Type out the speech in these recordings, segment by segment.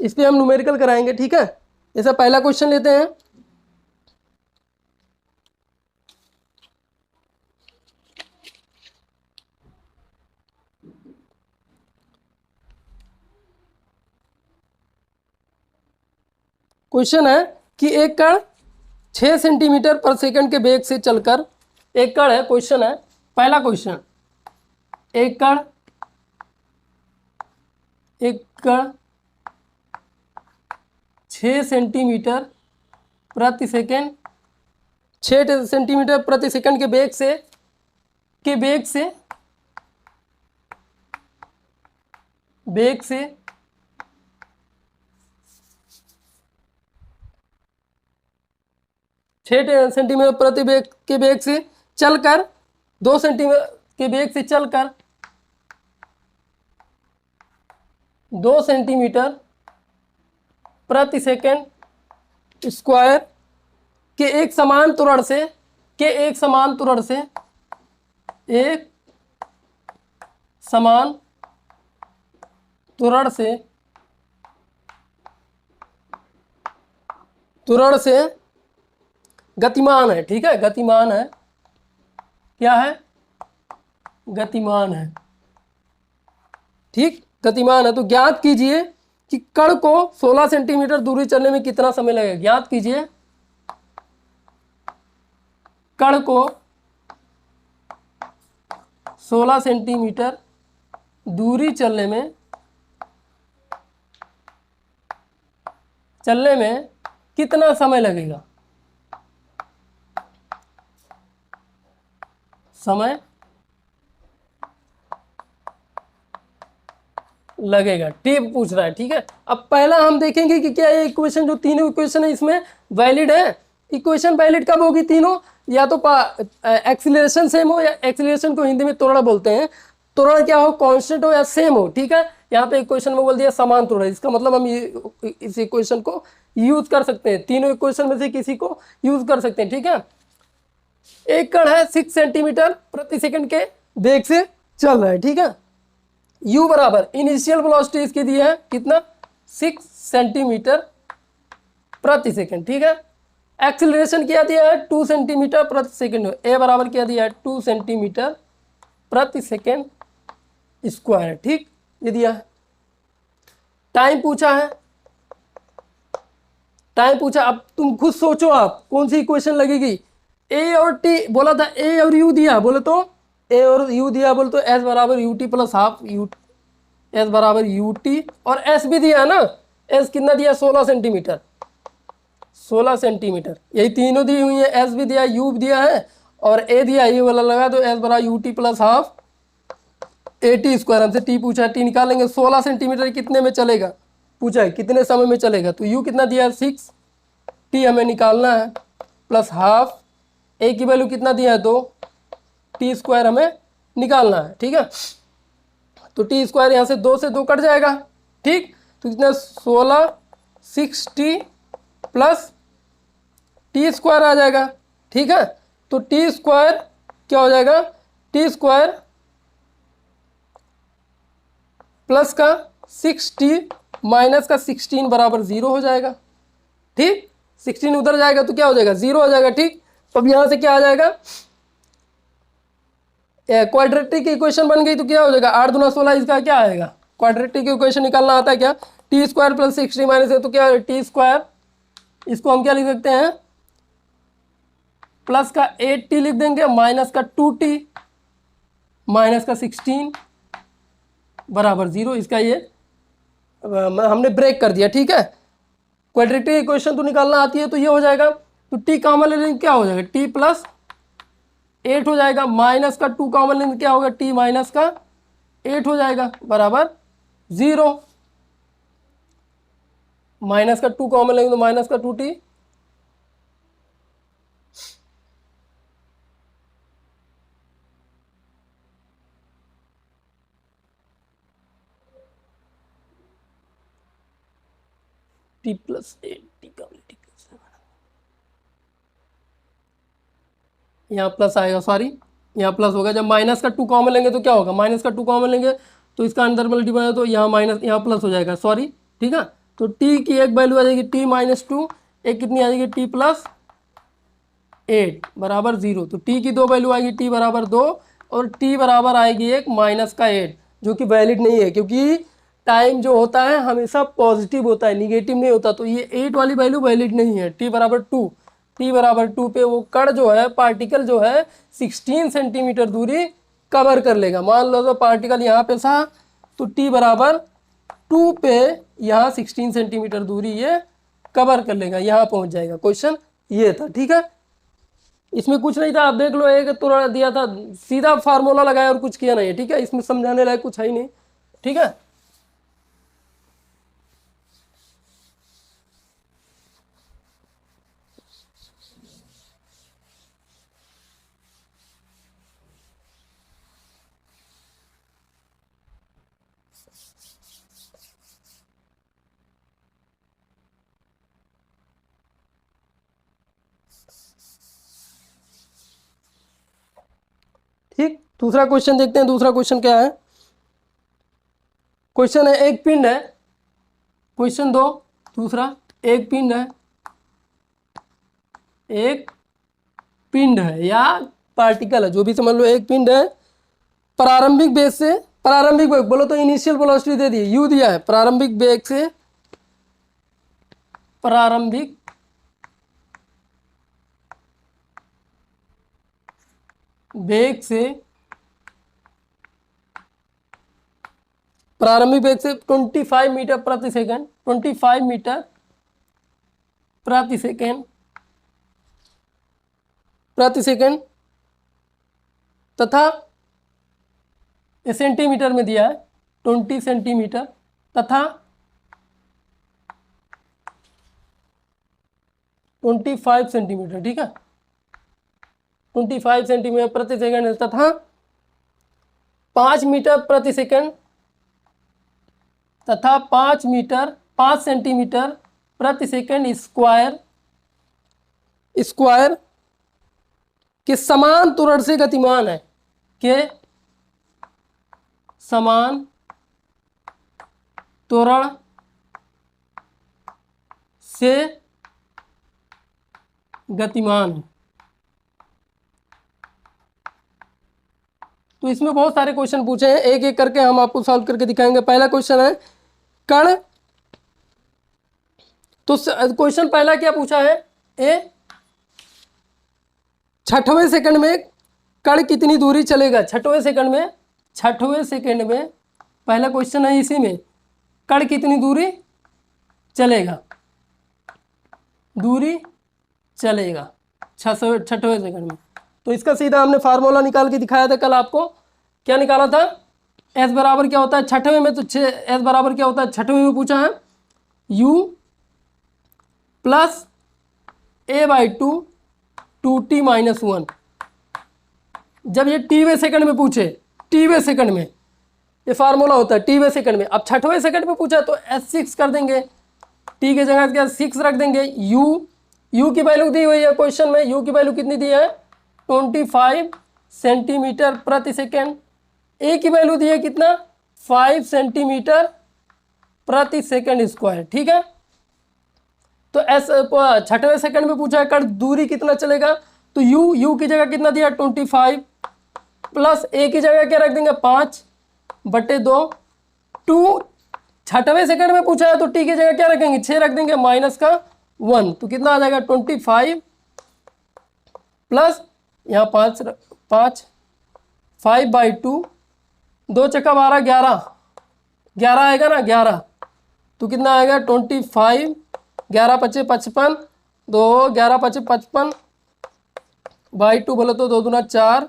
इस पे हम न्यूमेरिकल कराएंगे, ठीक है। जैसा पहला क्वेश्चन लेते हैं। क्वेश्चन है कि एक कण 6 सेंटीमीटर पर सेकंड के वेग से चलकर, एक कण है, क्वेश्चन है, पहला क्वेश्चन, एक कण 6 सेंटीमीटर प्रति सेकंड, 6 सेंटीमीटर प्रति सेकंड के वेग से 6 सेंटीमीटर प्रति वेग के वेग से चलकर 2 सेंटीमीटर के वेग से चलकर 2 सेंटीमीटर प्रति सेकंड स्क्वायर के एक समान त्वरण से गतिमान है, ठीक है, गतिमान है, क्या है, गतिमान है, ठीक, गतिमान है। तो ज्ञात कीजिए कि कण को 16 सेंटीमीटर दूरी चलने में कितना समय लगेगा। ज्ञात कीजिए कण को 16 सेंटीमीटर दूरी चलने में कितना समय लगेगा। समय लगेगा, टी पूछ रहा है, ठीक है। अब पहला हम देखेंगे कि क्या ये इक्वेशन, जो तीनों इक्वेशन है इसमें वैलिड है। इक्वेशन वैलिड कब होगी तीनों, या तो एक्सीलरेशन सेम हो, या एक्सीलरेशन को हिंदी में त्वरण बोलते हैं, त्वरण क्या हो, कांस्टेंट हो या सेम हो, ठीक है। यहाँ पे इक्वेशन में बोल दिया समान त्वरण, इसका मतलब हम इस इक्वेशन को यूज कर सकते हैं, तीनों इक्वेशन में से किसी को यूज कर सकते हैं, ठीक है। एक कण है 6 सेंटीमीटर प्रति सेकंड के वेग से चल रहा है, ठीक है। u बराबर इनिशियल वेलोसिटी इसकी दी है कितना, 6 सेंटीमीटर प्रति सेकंड, ठीक है। एक्सीलरेशन क्या दिया है, 2 सेंटीमीटर प्रति सेकंड। a बराबर क्या दिया है, 2 सेंटीमीटर प्रति सेकंड स्क्वायर, ठीक, ये दिया है। टाइम पूछा है, टाइम पूछा, अब तुम खुद सोचो आप कौन सी इक्वेशन लगेगी। a और t बोला था, a और u दिया, बोले तो a और u दिया, बोले तो s बराबर ut plus half u, s बराबर ut, और s भी दिया है ना, s कितना दिया, 16 सेंटीमीटर, 16 सेंटीमीटर, यही तीनों दी हुई है, s भी दिया, u भी दिया है, और a दिया, ये वाला लगा, तो s बराबर ut plus half at square. हमसे t पूछा है, t निकालेंगे, 16 सेंटीमीटर कितने में चलेगा पूछा है, कितने समय में चलेगा, तो u कितना दिया है 6, t हमें निकालना है, प्लस हाफ a की वैल्यू कितना दिया है 2, टी स्क्वायर हमें निकालना है, ठीक है। तो टी स्क्वायर यहाँ से 2 से 2 कट जाएगा, ठीक, तो कितना 16 6t प्लस टी स्क्वायर आ जाएगा, ठीक है। तो टी स्क्वायर क्या हो जाएगा, टी स्क्वायर प्लस का 6t माइनस का 16 बराबर 0 हो जाएगा, ठीक, 16 उधर जाएगा तो क्या हो जाएगा, 0 हो जाएगा, ठीक। तो अब यहाँ से क्या आ जाएगा, क्वाड्रेटिक इक्वेशन बन गई, तो क्या हो जाएगा 8 दूना 16, इसका क्या आएगा, क्वाड्रेटिक इक्वेशन निकालना आता है क्या, टी स्क्वायर प्लस 16 माइनस है, तो क्या है टी स्क्वायर, इसको हम क्या लिख सकते हैं, प्लस का 8t लिख देंगे, माइनस का 2t माइनस का 16 बराबर 0, इसका ये हमने ब्रेक कर दिया, ठीक है। क्वाड्रेटिक इक्वेशन तो निकालना आती है, तो ये हो जाएगा, तो t कॉमन ले लेंगे, क्या हो जाएगा, t प्लस 8 हो जाएगा, माइनस का 2 कॉमन लेंगे, क्या होगा, t माइनस का 8 हो जाएगा, बराबर 0, माइनस का 2 कॉमन लेंगे तो माइनस का 2t, t प्लस 8 यहाँ प्लस आएगा, सॉरी यहाँ प्लस होगा, जब माइनस का 2 कॉमन लेंगे तो क्या होगा, माइनस का 2 कॉमन लेंगे तो इसका अंदर मल्टीप्लाई, तो यहाँ माइनस, यहाँ प्लस हो जाएगा, सॉरी, ठीक है। तो टी की एक वैल्यू आ जाएगी t-2, एक कितनी आ जाएगी t+8 बराबर 0। तो टी की दो वैल्यू आएगी t बराबर 2 और t बराबर आएगी एक -8, जो कि वैलिड नहीं है, क्योंकि टाइम जो होता है हमेशा पॉजिटिव होता है, निगेटिव नहीं होता। तो ये 8 वाली वैल्यू वैलिड नहीं है। t बराबर 2, t बराबर 2 पे वो कण जो है, पार्टिकल जो है 16 सेंटीमीटर दूरी कवर कर लेगा। मान लो तो पार्टिकल यहाँ पे था, तो t बराबर 2 पे यहाँ 16 सेंटीमीटर दूरी ये कवर कर लेगा, यहाँ पहुँच जाएगा। क्वेश्चन ये था, ठीक है। इसमें कुछ नहीं था, आप देख लो, एक तो दिया था, सीधा फार्मूला लगाया और कुछ किया नहीं है, ठीक है। इसमें समझाने लायक कुछ है ही नहीं, ठीक है। ठीक, दूसरा क्वेश्चन देखते हैं। दूसरा क्वेश्चन क्या है? क्वेश्चन है एक पिंड है, क्वेश्चन 2 दूसरा, एक पिंड है, एक पिंड है या पार्टिकल है, जो भी समझ लो, एक पिंड है। प्रारंभिक वेग से, प्रारंभिक वेग बोलो तो initial velocity they the, you दिया है। प्रारंभिक वेग से, प्रारंभिक वेग से, प्रारंभिक वेग से 25 मीटर प्रति सेकंड, 25 मीटर प्रति सेकंड, प्रति सेकंड, तथा सेंटीमीटर में दिया है 20 सेंटीमीटर, तथा 25 सेंटीमीटर, ठीक है, 25 सेंटीमीटर प्रति सेकंड, तथा 5 मीटर प्रति सेकंड, तथा 5 सेंटीमीटर प्रति सेकंड स्क्वायर, स्क्वायर के समान त्वरण से गतिमान है, के समान त्वरण से गतिमान है। तो इसमें बहुत सारे क्वेश्चन पूछे हैं, एक एक करके हम आपको सॉल्व करके दिखाएंगे। पहला क्वेश्चन है कण, तो क्वेश्चन पहला क्या पूछा है? ए 6वें सेकंड में कण कितनी दूरी चलेगा? 6वें सेकंड में, 6वें सेकंड में, पहला क्वेश्चन है इसी में, कण कितनी दूरी चलेगा, दूरी चलेगा 6वें सेकंड में। तो इसका सीधा हमने फार्मूला निकाल के दिखाया था कल आपको। क्या निकाला था? एस बराबर क्या होता है 6वें में, तो एस बराबर क्या होता है 6वें में पूछा है, u प्लस a/2 2t-1। जब ये टीवें सेकंड में पूछे, टीवें सेकंड में ये फार्मूला होता है, टीवें सेकंड में। अब 6वें सेकंड में पूछा तो s6 कर देंगे, टी की जगह क्या 6 रख देंगे। u की वैल्यू दी हुई है क्वेश्चन में, u की वैल्यू कितनी दी है 25 सेंटीमीटर प्रति सेकंड। ए की वैल्यू दी है कितना 5 सेंटीमीटर प्रति सेकंड स्क्वायर, ठीक है। तो एस 6वें सेकंड में पूछा है कण दूरी कितना चलेगा, तो u की जगह कितना दिया 25 प्लस ए की जगह क्या रख देंगे 5/2। 6वें सेकंड में पूछा है तो टी की जगह क्या रखेंगे 6 रख देंगे -1, तो कितना आ जाएगा 25 प्लस यहाँ 5/2, 2 चक्का 12, 11 आएगा ना 11, तो कितना आएगा 25, 11 × 5 = 55, 2 11 × 5 = 55 बाई 2 बोले तो 2 दूना 4,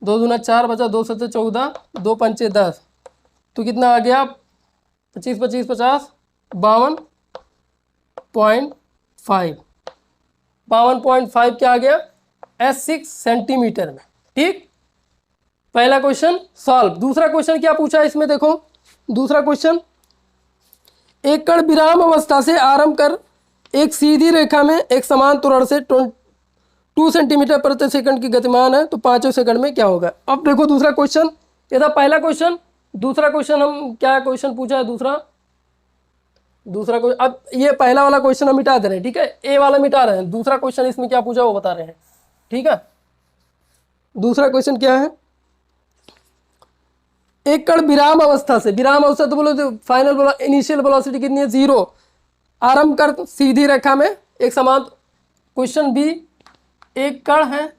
2 दूना 4 बचा, 2 7 14, 2 पंचे 10, तो कितना आ गया 25 25 50 52.5, 52.5 क्या आ गया S6 सेंटीमीटर में, ठीक। पहला क्वेश्चन सॉल्व। दूसरा क्वेश्चन क्या पूछा है इसमें देखो, दूसरा क्वेश्चन, एक कण विराम अवस्था से आरंभ कर एक सीधी रेखा में एक समान त्वरण से 2 सेंटीमीटर प्रति सेकंड की गतिमान है, तो 5वें सेकंड में क्या होगा। अब देखो दूसरा क्वेश्चन, ये था पहला क्वेश्चन। दूसरा क्वेश्चन हम क्या क्वेश्चन पूछा है दूसरा, दूसरा क्वेश्चन, अब ये पहला वाला क्वेश्चन हम मिटा दे रहे हैं, ठीक है, ए वाला मिटा रहे हैं, दूसरा क्वेश्चन इसमें क्या पूछा वो बता रहे हैं, ठीक है। दूसरा क्वेश्चन क्या है, एक कण विराम अवस्था से, विराम अवस्था तो बोलो जो फाइनल बोला इनिशियल वेलोसिटी कितनी है 0, आरंभ कर सीधी रेखा में एक समान। क्वेश्चन बी, एक कण है,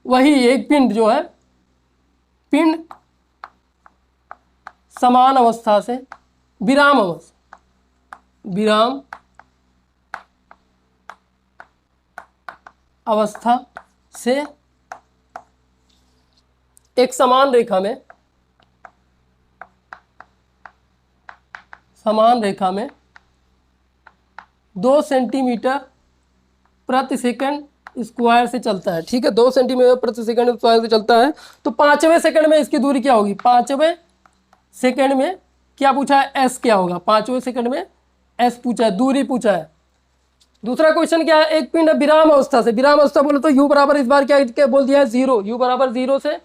वही एक पिंड जो है, पिंड समान अवस्था से, विराम अवस्था, विराम अवस्था से एक समान रेखा में, समान रेखा में 2 सेंटीमीटर प्रति सेकंड स्क्वायर से चलता है, ठीक है, 2 सेंटीमीटर प्रति सेकंड स्क्वायर से चलता है। तो 5वें सेकंड में इसकी दूरी क्या होगी, 5वें सेकंड में क्या पूछा है, एस क्या होगा, 5वें सेकंड में एस पूछा है, दूरी पूछा है। दूसरा क्वेश्चन क्या है, एक पिंड विराम अवस्था से, विराम अवस्था बोले तो u बराबर इस बार क्या बोल दिया है 0, u बराबर 0 से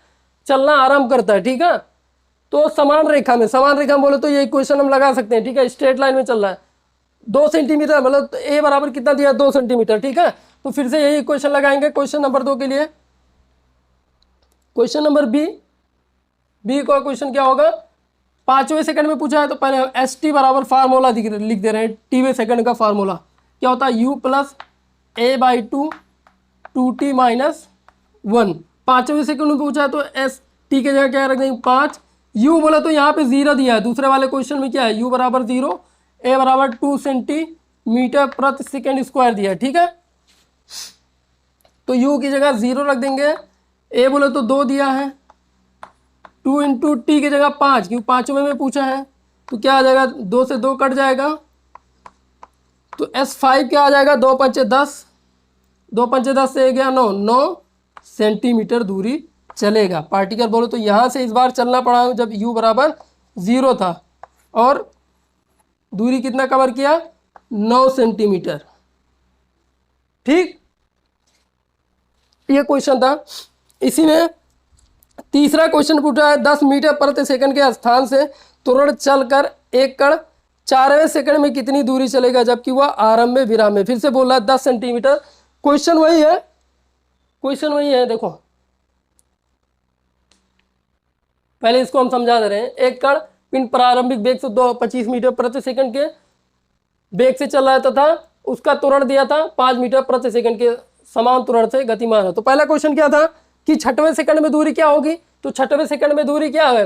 चलना आरंभ करता है, ठीक है। तो समान रेखा में, समान रेखा में बोले तो ये इक्वेशन हम लगा सकते हैं, ठीक है, स्ट्रेट लाइन में चल रहा है 2 सेंटीमीटर, मतलब ए बराबर कितना दिया है 2 सेंटीमीटर, ठीक है। तो फिर से यही इक्वेशन लगाएंगे क्वेश्चन नंबर 2 के लिए। क्वेश्चन नंबर बी, बी का क्वेश्चन क्या होगा, 5वें सेकंड में पूछा है तो पहले एस टी बराबर फार्मूला लिख दे रहे हैं, टीवें सेकंड का फार्मूला क्या होता है, u plus a/2 2t minus 1। 5वें सेकंड में पूछा है तो एस टी के जगह क्या रख देंगे 5, u बोला तो यहाँ पे 0 दिया है, दूसरे वाले क्वेश्चन में क्या है u बराबर 0, a बराबर 2 सेंटीमीटर प्रति सेकंड स्क्वायर दिया है, ठीक है। तो u की जगह 0 रख देंगे, a बोले तो 2 दिया है, 2 इंटू टी की जगह 5, क्योंकि 5वें में पूछा है तो क्या आ जाएगा, 2 से 2 कट जाएगा, तो S5 क्या आ जाएगा, 2 पंचे 10, 2 पंचे 10 से गया 9, 9 सेंटीमीटर दूरी चलेगा पार्टिकल। बोलो तो यहाँ से इस बार चलना पड़ा जब u बराबर 0 था, और दूरी कितना कवर किया 9 सेंटीमीटर, ठीक, ये क्वेश्चन था। इसी में तीसरा क्वेश्चन पूछा है 10 मीटर प्रति सेकंड के स्थान से त्वरण चलकर एक कण 4वें सेकंड में कितनी दूरी चलेगा जबकि वह आरंभ में विराम में, फिर से बोल रहा है 10 सेंटीमीटर। क्वेश्चन वही है, क्वेश्चन वही है, देखो पहले इसको हम समझा दे रहे हैं। एक कण पिंड प्रारंभिक वेग से 25 मीटर प्रति सेकंड के वेग से चल रहा तथा उसका त्वरण दिया था 5 मीटर प्रति सेकंड के समान त्वरण से गतिमान है। तो पहला क्वेश्चन क्या था कि 6वें सेकंड में दूरी क्या होगी, तो 6वें सेकंड में दूरी क्या है,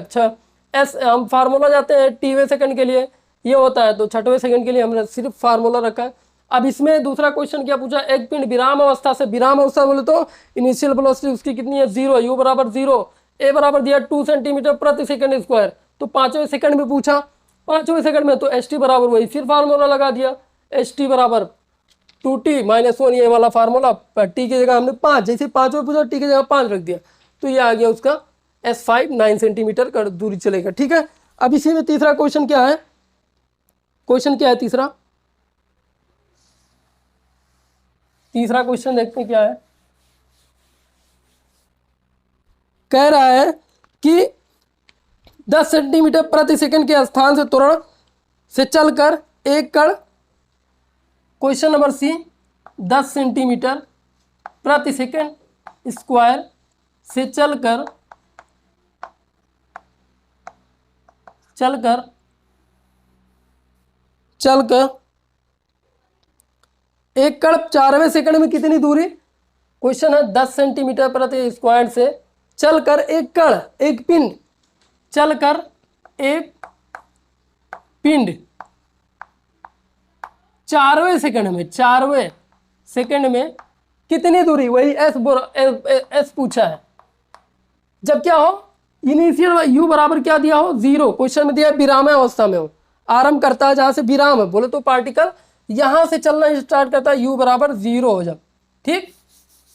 एस, हम फार्मूला जाते हैं टीवें सेकंड के लिए ये होता है, तो 6वें सेकंड के लिए हमने सिर्फ फार्मूला रखा है। अब इसमें दूसरा क्वेश्चन क्या पूछा, एक पिंड विराम अवस्था से, विराम अवस्था बोले तो इनिशियल वेलोसिटी उसकी कितनी है 0, u बराबर 0, a बराबर दिया 2 सेंटीमीटर प्रति सेकंड स्क्वायर, तो 5वें सेकंड में पूछा, 5वें सेकंड में तो एस टी बराबर वही फिर फार्मूला लगा दिया, एस टी बराबर 2t माइनस 1, ये वाला फार्मूला, टी की जगह हमने 5, जैसे 5वें पूछा टी की जगह 5 रख दिया, तो ये आ गया उसका S5 9 सेंटीमीटर का दूरी चलेगा, ठीक है। अब इसी में तीसरा क्वेश्चन क्या है, क्वेश्चन क्या है तीसरा, तीसरा क्वेश्चन देखते हैं क्या है, कह रहा है कि 10 सेंटीमीटर प्रति सेकंड के स्थान से त्वरण से चलकर एक कण, क्वेश्चन नंबर सी, 10 सेंटीमीटर प्रति सेकंड स्क्वायर से चलकर एक कण 4वें सेकंड में कितनी दूरी, क्वेश्चन है 10 सेंटीमीटर प्रति स्क्वायर से चलकर एक कण, एक पिंड, चलकर एक पिंड 4वें सेकंड में कितनी दूरी, वही एस पूछा है, जब क्या हो इनिशियल u बराबर क्या दिया हो 0, क्वेश्चन में दिया विराम अवस्था में हो, आरंभ करता है जहां से विराम है, बोले तो पार्टिकल यहां से चलना स्टार्ट करता है u बराबर 0 हो जाए, ठीक।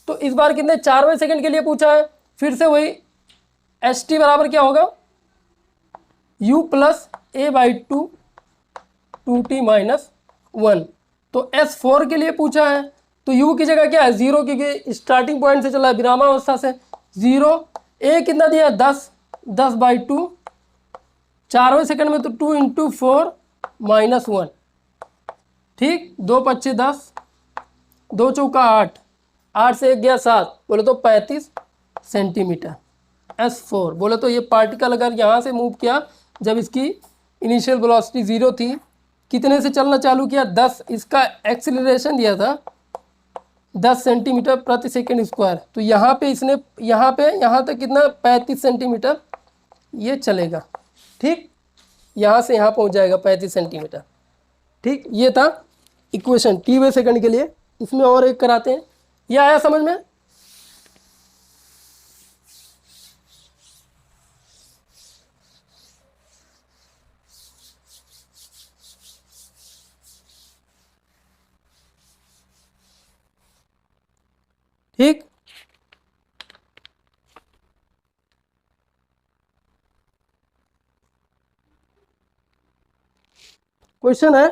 तो इस बार कितने 4वें सेकंड के लिए पूछा है, फिर से वही एस टी बराबर क्या होगा u plus a/2 2t minus 1। तो S4 के लिए पूछा है तो u की जगह क्या है 0, क्योंकि स्टार्टिंग पॉइंट से चला है विरामावस्था से 0, a कितना दिया 10/2, 4वें सेकंड में तो 2 इंटू 4 माइनस 1, ठीक, 2 पच्चे 10, 2 चौका 8, 8 से 1 गया 7, बोले तो 35 सेंटीमीटर। S4 बोले तो ये पार्टिकल अगर यहाँ से मूव किया जब इसकी इनिशियल वेलोसिटी 0 थी, कितने से चलना चालू किया 10, इसका एक्सीलरेशन दिया था 10 सेंटीमीटर प्रति सेकंड स्क्वायर, तो यहाँ पे इसने यहाँ तक कितना 35 सेंटीमीटर ये चलेगा। ठीक, यहाँ से यहाँ पहुँच जाएगा 35 सेंटीमीटर। ठीक, ये था इक्वेशन t/s सेकंड के लिए। इसमें और एक कराते हैं, ये आया समझ में? ठीक, क्वेश्चन है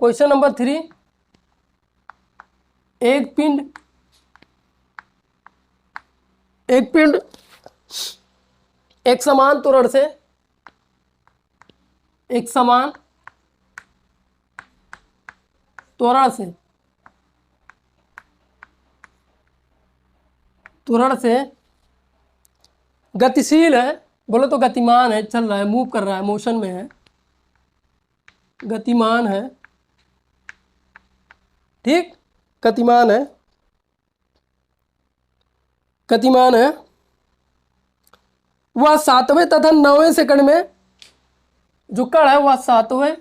क्वेश्चन नंबर 3। एक पिंड एक समान त्वरण से गतिशील है, बोले तो गतिमान है, चल रहा है, मूव कर रहा है, मोशन में है, गतिमान है। ठीक, गतिमान है वह 7वें तथा 9वें सेकंड में, जो कण है वह 7वें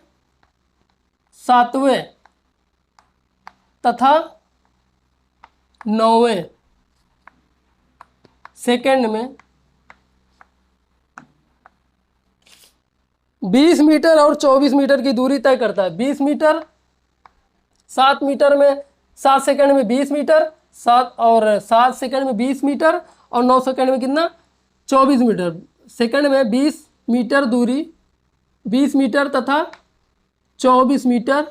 तथा 9वें सेकंड में 20 मीटर और 24 मीटर की दूरी तय करता है। 20 मीटर 7 मीटर में 7 सेकंड में 20 मीटर, 7 सेकंड में 20 मीटर, और 9 सेकंड में कितना 24 मीटर। सेकंड में 20 मीटर दूरी, 20 मीटर तथा 24 मीटर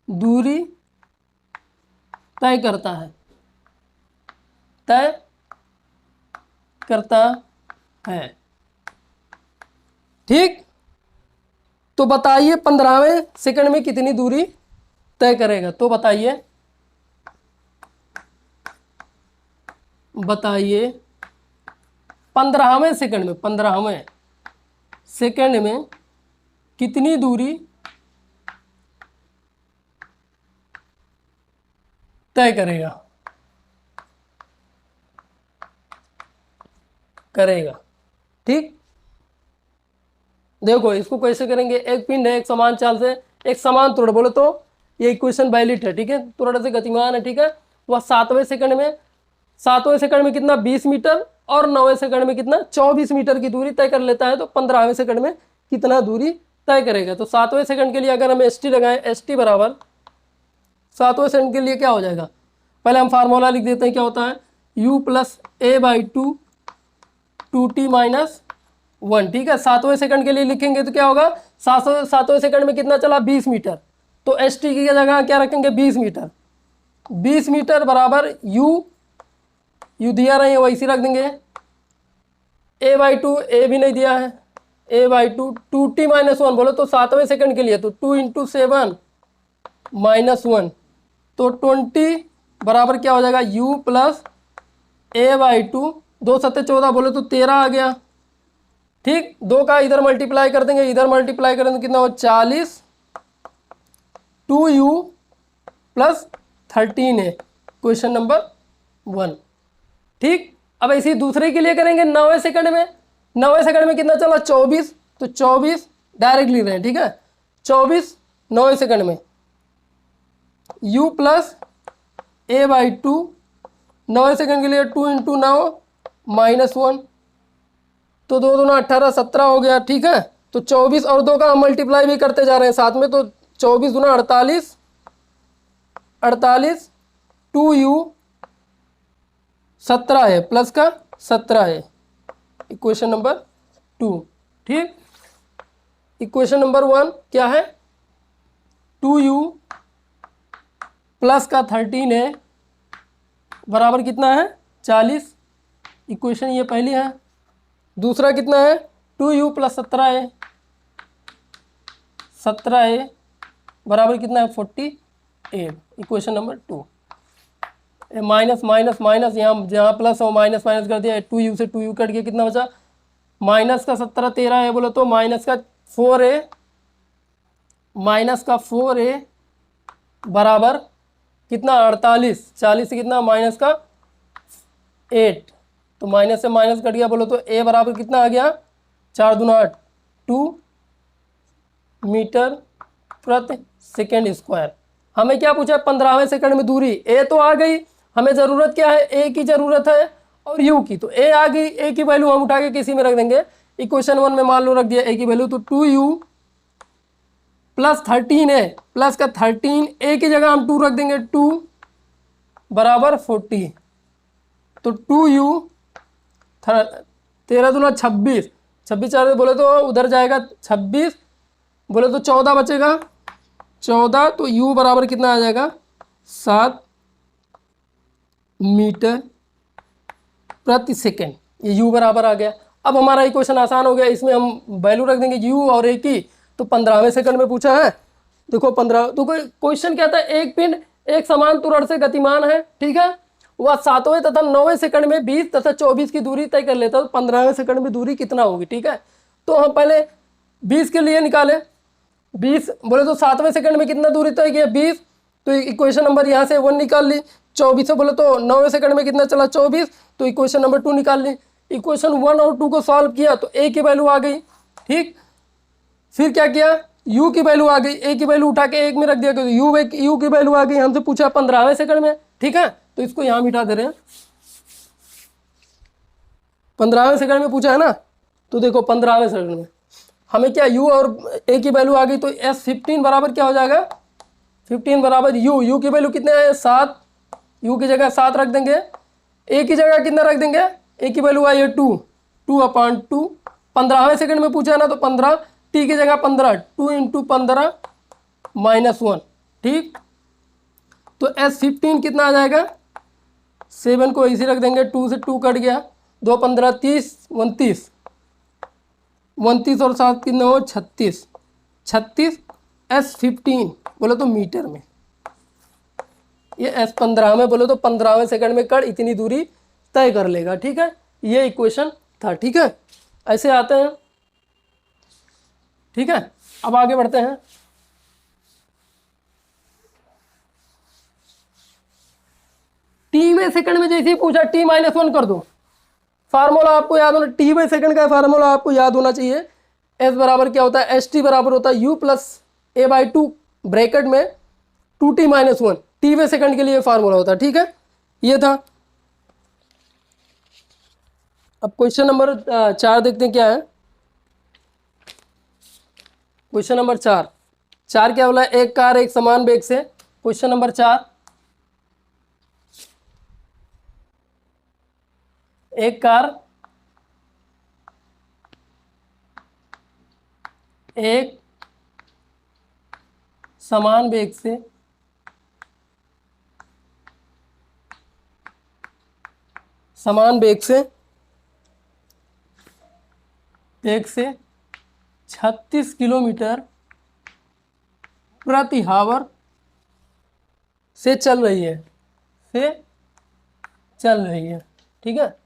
दूरी तय करता है। ठीक, तो बताइए 15वें सेकंड में कितनी दूरी तय करेगा? तो बताइए 15वें सेकंड में कितनी दूरी तय करेगा। ठीक, देखो इसको कैसे करेंगे। एक पिंड है एक समान चाल से, एक समान त्वरण, बोले तो ये इक्वेशन वैलिड है। ठीक है, त्वरण से गतिमान है। ठीक है, वह 7वें सेकंड में कितना 20 मीटर और 9वें सेकंड में कितना 24 मीटर की दूरी तय कर लेता है, तो 15वें सेकंड में कितना दूरी तय करेगा? तो 7वें सेकंड के लिए अगर हम st लगाएं, st बराबर 7वें सेकंड के लिए क्या हो जाएगा? पहले हम फार्मूला लिख देते हैं, क्या होता है u plus a/2 2t minus 1। ठीक है, 7वें सेकंड के लिए लिखेंगे तो क्या होगा, 7वें सेकंड में कितना चला 20 मीटर, तो st की जगह क्या रखेंगे 20 मीटर। 20 मीटर बराबर u दिया रहे हैं वैसे रख देंगे, a/2 a भी नहीं दिया है, a/2 2t माइनस 1, बोलो तो 7वें सेकंड के लिए तो 2 × 7 माइनस 1, तो 20 बराबर क्या हो जाएगा u प्लस a/2, 2 7 14, बोले तो 13 आ गया। ठीक, 2 का इधर मल्टीप्लाई कर देंगे, इधर मल्टीप्लाई करेंगे तो कितना हो 40, 2u प्लस 13 है क्वेश्चन नंबर 1। ठीक, अब इसी दूसरे के लिए करेंगे 9वें सेकंड में कितना चला 24, तो 24 डायरेक्ट लिख रहे हैं। ठीक है, 24 9वें सेकंड में u प्लस a/2, 9वें सेकंड के लिए 2 × 9 माइनस 1, तो 2 दूना 18 17 हो गया। ठीक है, तो 24 और 2 का हम मल्टीप्लाई भी करते जा रहे हैं साथ में, तो 24 दूना 48, 2u 17 है, प्लस का 17 है, इक्वेशन नंबर 2। ठीक, इक्वेशन नंबर 1 क्या है 2u प्लस का 13 है बराबर कितना है 40, इक्वेशन ये पहली है। दूसरा कितना है 2u प्लस 17 है, 17a बराबर कितना है 48। Equation number 2। Minus minus minus, यहाँ जहाँ प्लस हो माइनस माइनस कर दिया, 2u से 2u कट गया, कितना बचा माइनस का 17 13 है बोलो तो माइनस का 4a, माइनस का 4a बराबर कितना 48, 40 से कितना माइनस का 8, तो माइनस से माइनस कट गया बोलो तो a बराबर कितना आ गया 4 दूना 8, 2 मीटर प्रति सेकेंड स्क्वायर। हमें क्या पूछा 15वें सेकंड में दूरी, a तो आ गई, हमें ज़रूरत क्या है a की ज़रूरत है और u की, तो a आ गई, a की वैल्यू हम उठा के किसी में रख देंगे। इक्वेशन 1 में मान लो रख दिया a की वैल्यू, तो 2u प्लस 13 है, प्लस का 13, a की जगह हम 2 रख देंगे, 2 बराबर 40, तो 2u 13 दूना 26, 26 4 बोले तो उधर जाएगा 26, बोले तो 14 बचेगा, 14, तो u बराबर कितना आ जाएगा 7 मीटर प्रति सेकेंड, ये u बराबर आ गया। अब हमारा इक्वेशन आसान हो गया, इसमें हम वैल्यू रख देंगे u और a की, तो 15वें सेकंड में पूछा है, देखो 15, तो कोई क्वेश्चन क्या था, एक पिंड एक समान त्वरण से गतिमान है, ठीक है, वह 7वें तथा 9वें सेकंड में 20 तथा 24 की दूरी तय कर लेता है, तो 15वें सेकंड में दूरी कितना होगी, ठीक है। तो हम पहले 20 के लिए निकाले, 20 बोले तो 7वें सेकंड में कितना दूरी तय किया 20, तो इक्वेशन नंबर यहाँ से 1 निकाल ली। 24 से बोले तो 9वें सेकंड में कितना चला 24, तो इक्वेशन नंबर 2 निकाल ली। इक्वेशन 1 और 2 को सॉल्व किया तो a की वैल्यू आ गई, ठीक। फिर क्या किया, u की वैल्यू आ गई, a की वैल्यू उठा के 1 में रख दिया, तो u की वैल्यू आ गई, हमसे पूछा 15वें सेकंड में, ठीक है, तो इसको यहाँ मिटा दे रहे हैं। 15वें सेकंड में पूछा है ना, तो देखो 15वें सेकंड में हमें क्या u और a की वैल्यू आ गई, तो s15 बराबर क्या हो जाएगा 15 बराबर u की वैल्यू कितने है 7, u की जगह 7 रख देंगे, a की जगह कितना रख देंगे, a की वैल्यू आई है 2/2। 15वें सेकंड में पूछा ना, तो 15, t की जगह 15, 2 × 15 -1, ठीक। तो s15 कितना आ जाएगा, 7 को इसी रख देंगे, 2 से 2 कट गया, 2 15 30 29, 29 और 7 कितना हो 36, 36 s15 बोलो तो मीटर में, ये s15 में बोलो तो 15वें सेकंड में कर इतनी दूरी तय कर लेगा, ठीक है। ये इक्वेशन था, ठीक है, ऐसे आते हैं, ठीक है। अब आगे बढ़ते हैं, t/में सेकंड में जैसे ही पूछा t-1 कर दो, फार्मूला आपको याद होना, t/सेकंड का फार्मूला आपको याद होना चाहिए, s बराबर क्या होता है, st बराबर होता है u प्लस a/2 ब्रैकेट में 2t-1, t/सेकंड के लिए फार्मूला होता है, ठीक है, ये था। अब क्वेश्चन नंबर 4 देखते हैं क्या है। क्वेश्चन नंबर 4 क्या बोला, एक कार एक समान वेग से, क्वेश्चन नंबर 4, एक कार एक समान वेग से वेग से 36 किलोमीटर प्रति हावर से चल रही है, ठीक है।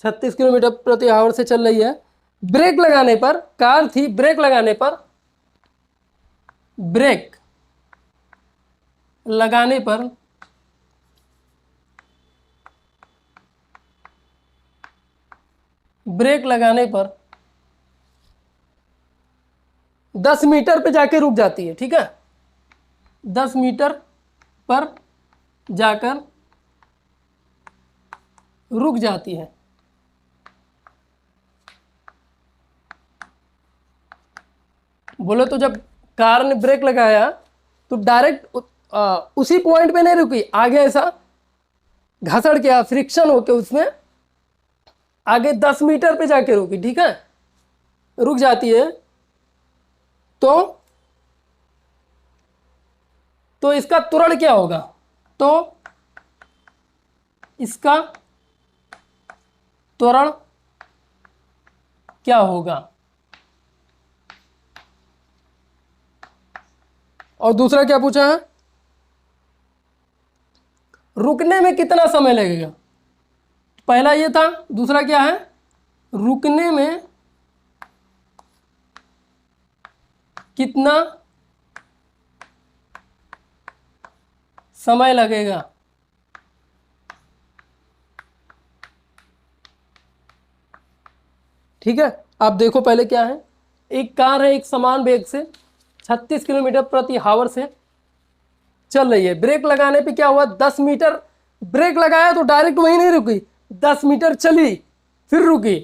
छत्तीस किलोमीटर प्रति आवर से चल रही है, ब्रेक लगाने पर, कार थी, ब्रेक लगाने पर ब्रेक लगाने पर 10 मीटर पे जाके रुक जाती है, ठीक है, 10 मीटर पर जाकर रुक जाती है। बोले तो जब कार ने ब्रेक लगाया तो डायरेक्ट उसी पॉइंट पे नहीं रुकी, आगे ऐसा घसड़ के फ्रिक्शन होके उसमें आगे 10 मीटर पे जाके रुकी, ठीक है, रुक जाती है, तो इसका त्वरण क्या होगा, तो इसका त्वरण क्या होगा। और दूसरा क्या पूछा है, रुकने में कितना समय लगेगा। पहला ये था, दूसरा क्या है, रुकने में कितना समय लगेगा। ठीक है, आप देखो पहले क्या है, एक कार है एक समान वेग से 36 किलोमीटर प्रति आवर से चल रही है। ब्रेक लगाने पे क्या हुआ, 10 मीटर ब्रेक लगाया तो डायरेक्ट वहीं नहीं रुकी, 10 मीटर चली फिर रुकी।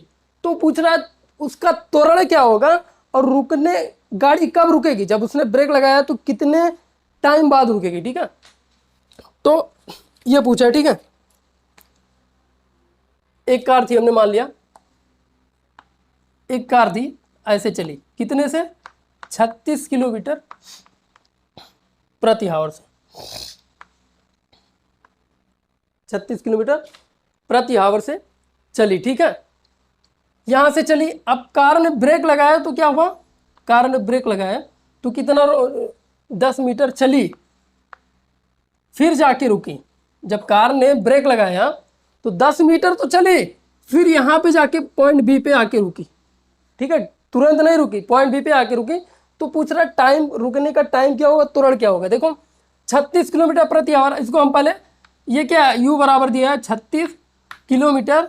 तो पूछ रहा है उसका त्वरण क्या होगा और रुकने, गाड़ी कब रुकेगी, जब उसने ब्रेक लगाया तो कितने टाइम बाद रुकेगी। ठीक है, तो ये पूछा है। ठीक है, एक कार थी, हमने मान लिया एक कार थी, ऐसे चली कितने से, 36 किलोमीटर प्रति आवर से, 36 किलोमीटर प्रति आवर से चली। ठीक है, यहां से चली, अब कार ने ब्रेक लगाया तो क्या हुआ, कार ने ब्रेक लगाया तो कितना 10 मीटर चली फिर जाके रुकी। जब कार ने ब्रेक लगाया तो 10 मीटर तो चली, फिर यहां पे जाके पॉइंट बी पे आके रुकी। ठीक है, तुरंत नहीं रुकी, पॉइंट बी पे आके रुकी। तो पूछ रहा टाइम, रुकने का टाइम क्या होगा, त्वरण क्या होगा। देखो 36 किलोमीटर प्रति आवर, इसको हम पहले, ये क्या u बराबर दिया है 36 किलोमीटर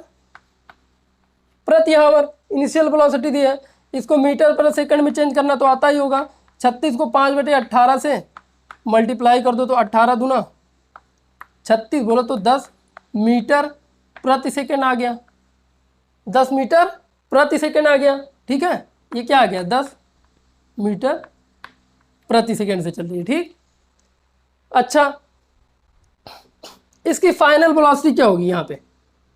प्रति आवर, इनिशियल वेलोसिटी दिया है, इसको मीटर पर सेकंड में चेंज करना तो आता ही होगा। 36 को 5/18 से मल्टीप्लाई कर दो तो 18 दूना 36 बोलो तो 10 मीटर प्रति सेकंड आ गया, 10 मीटर प्रति सेकंड आ गया। ठीक है, ये क्या आ गया, 10 मीटर प्रति सेकंड से चल रही है। ठीक, अच्छा इसकी फाइनल वेलोसिटी क्या होगी, यहाँ पे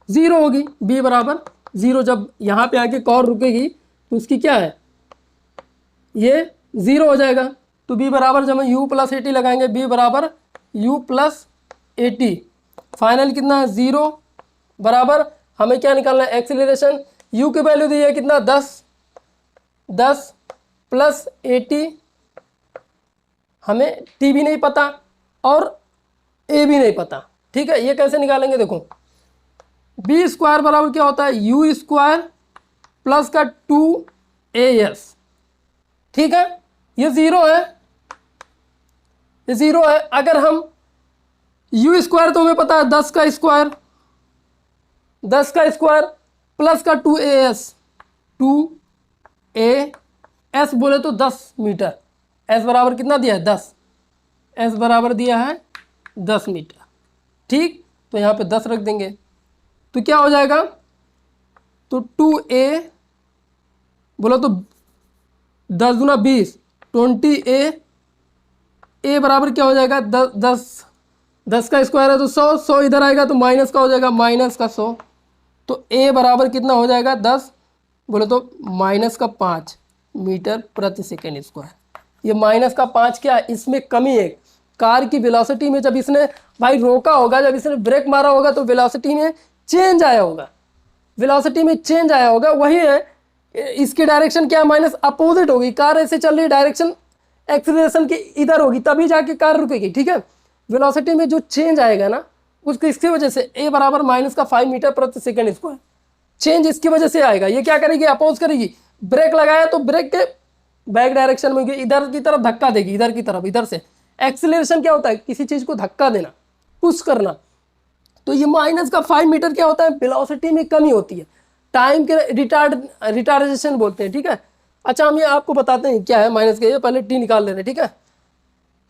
0 होगी, b बराबर 0। जब यहाँ पे आके कॉर रुकेगी तो उसकी क्या है, ये 0 हो जाएगा। तो b बराबर जब हम u प्लस 80 लगाएंगे, b बराबर u प्लस 80, फाइनल कितना है 0 बराबर, हमें क्या निकालना है, एक्सीलरेशन। u की वैल्यू दी है कितना, 10 प्लस 80, हमें t भी नहीं पता और a भी नहीं पता। ठीक है, ये कैसे निकालेंगे, देखो b स्क्वायर बराबर क्या होता है, u स्क्वायर प्लस का 2as। ठीक है, ये 0 है, ये 0 है। अगर हम u स्क्वायर तो हमें पता है 10 का स्क्वायर, 10 का स्क्वायर प्लस का 2as, 2as बोले तो 10 मीटर, s बराबर कितना दिया है 10, s बराबर दिया है 10 मीटर। ठीक, तो यहाँ पे 10 रख देंगे तो क्या हो जाएगा, तो 2a बोलो तो 10 दूना 20, 20a, a बराबर क्या हो जाएगा 10 का स्क्वायर है तो 100 इधर आएगा तो माइनस का हो जाएगा, माइनस का 100। तो a बराबर कितना हो जाएगा 10 बोले तो माइनस का 5 मीटर प्रति सेकेंड स्क्वायर। ये माइनस का 5 क्या है, इसमें कमी है। कार की वेलोसिटी में जब इसने भाई रोका होगा, जब इसने ब्रेक मारा होगा तो वेलोसिटी में चेंज आया होगा, वेलोसिटी में चेंज आया होगा, वही है। इसकी डायरेक्शन क्या है, माइनस अपोजिट होगी। कार ऐसे चल रही, डायरेक्शन एक्सीलरेशन की इधर होगी, तभी जाके कार रुकेगी। ठीक है, वेलोसिटी में जो चेंज आएगा ना, उसकी इसकी वजह से a बराबर माइनस का 5 मीटर प्रति सेकेंड स्क्वायर, चेंज इसकी वजह से आएगा। ये क्या करेगी, अपोज करेगी। ब्रेक लगाया तो ब्रेक के बैक डायरेक्शन में इधर की तरफ धक्का देगी, इधर की तरफ, इधर से। एक्सीलरेशन क्या होता है, किसी चीज को धक्का देना, पुश करना। तो ये माइनस का 5 मीटर क्या होता है, वेलोसिटी में कमी होती है, टाइम के रिटार्डेशन बोलते हैं। ठीक है, अच्छा हम ये आपको बताते हैं क्या है माइनस का, ये पहले टी निकाल ले रहे हैं। ठीक है,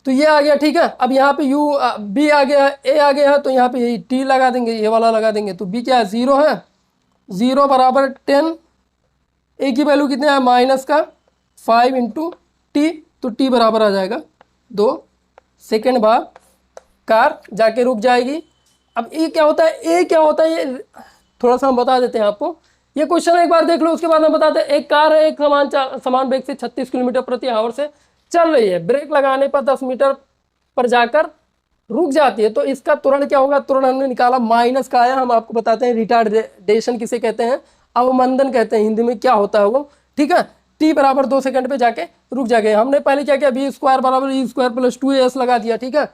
तो ये आ गया। ठीक है, अब यहाँ पे u b आ गया है, a आ गया है, तो यहाँ पे यही t लगा देंगे, ये वाला लगा देंगे। तो b क्या है, 0 है, 0 बराबर 10, a की वैल्यू कितने है, माइनस का 5 इंटू टी, तो t बराबर आ जाएगा 2 सेकेंड बाद कार जाके रुक जाएगी। अब ए क्या होता है, ए क्या होता है, ये थोड़ा सा हम बता देते हैं आपको। ये क्वेश्चन एक बार देख लो, उसके बाद हम बताते हैं। एक कार है, एक समान वेग से 36 किलोमीटर प्रति आवर से चल रही है। ब्रेक लगाने पर 10 मीटर पर जाकर रुक जाती है, तो इसका त्वरण क्या होगा, त्वरण हमने निकाला माइनस का आया, हम आपको बताते हैं रिटार्डेशन किसे कहते हैं, अवमंदन कहते हैं हिंदी में, क्या होता है वो, ठीक है। टी बराबर 2 सेकंड पे जाके रुक जाएगा। हमने पहले क्या किया, बी स्क्वायर बराबर ई स्क्वायर प्लस 2as लगा दिया, ठीक है।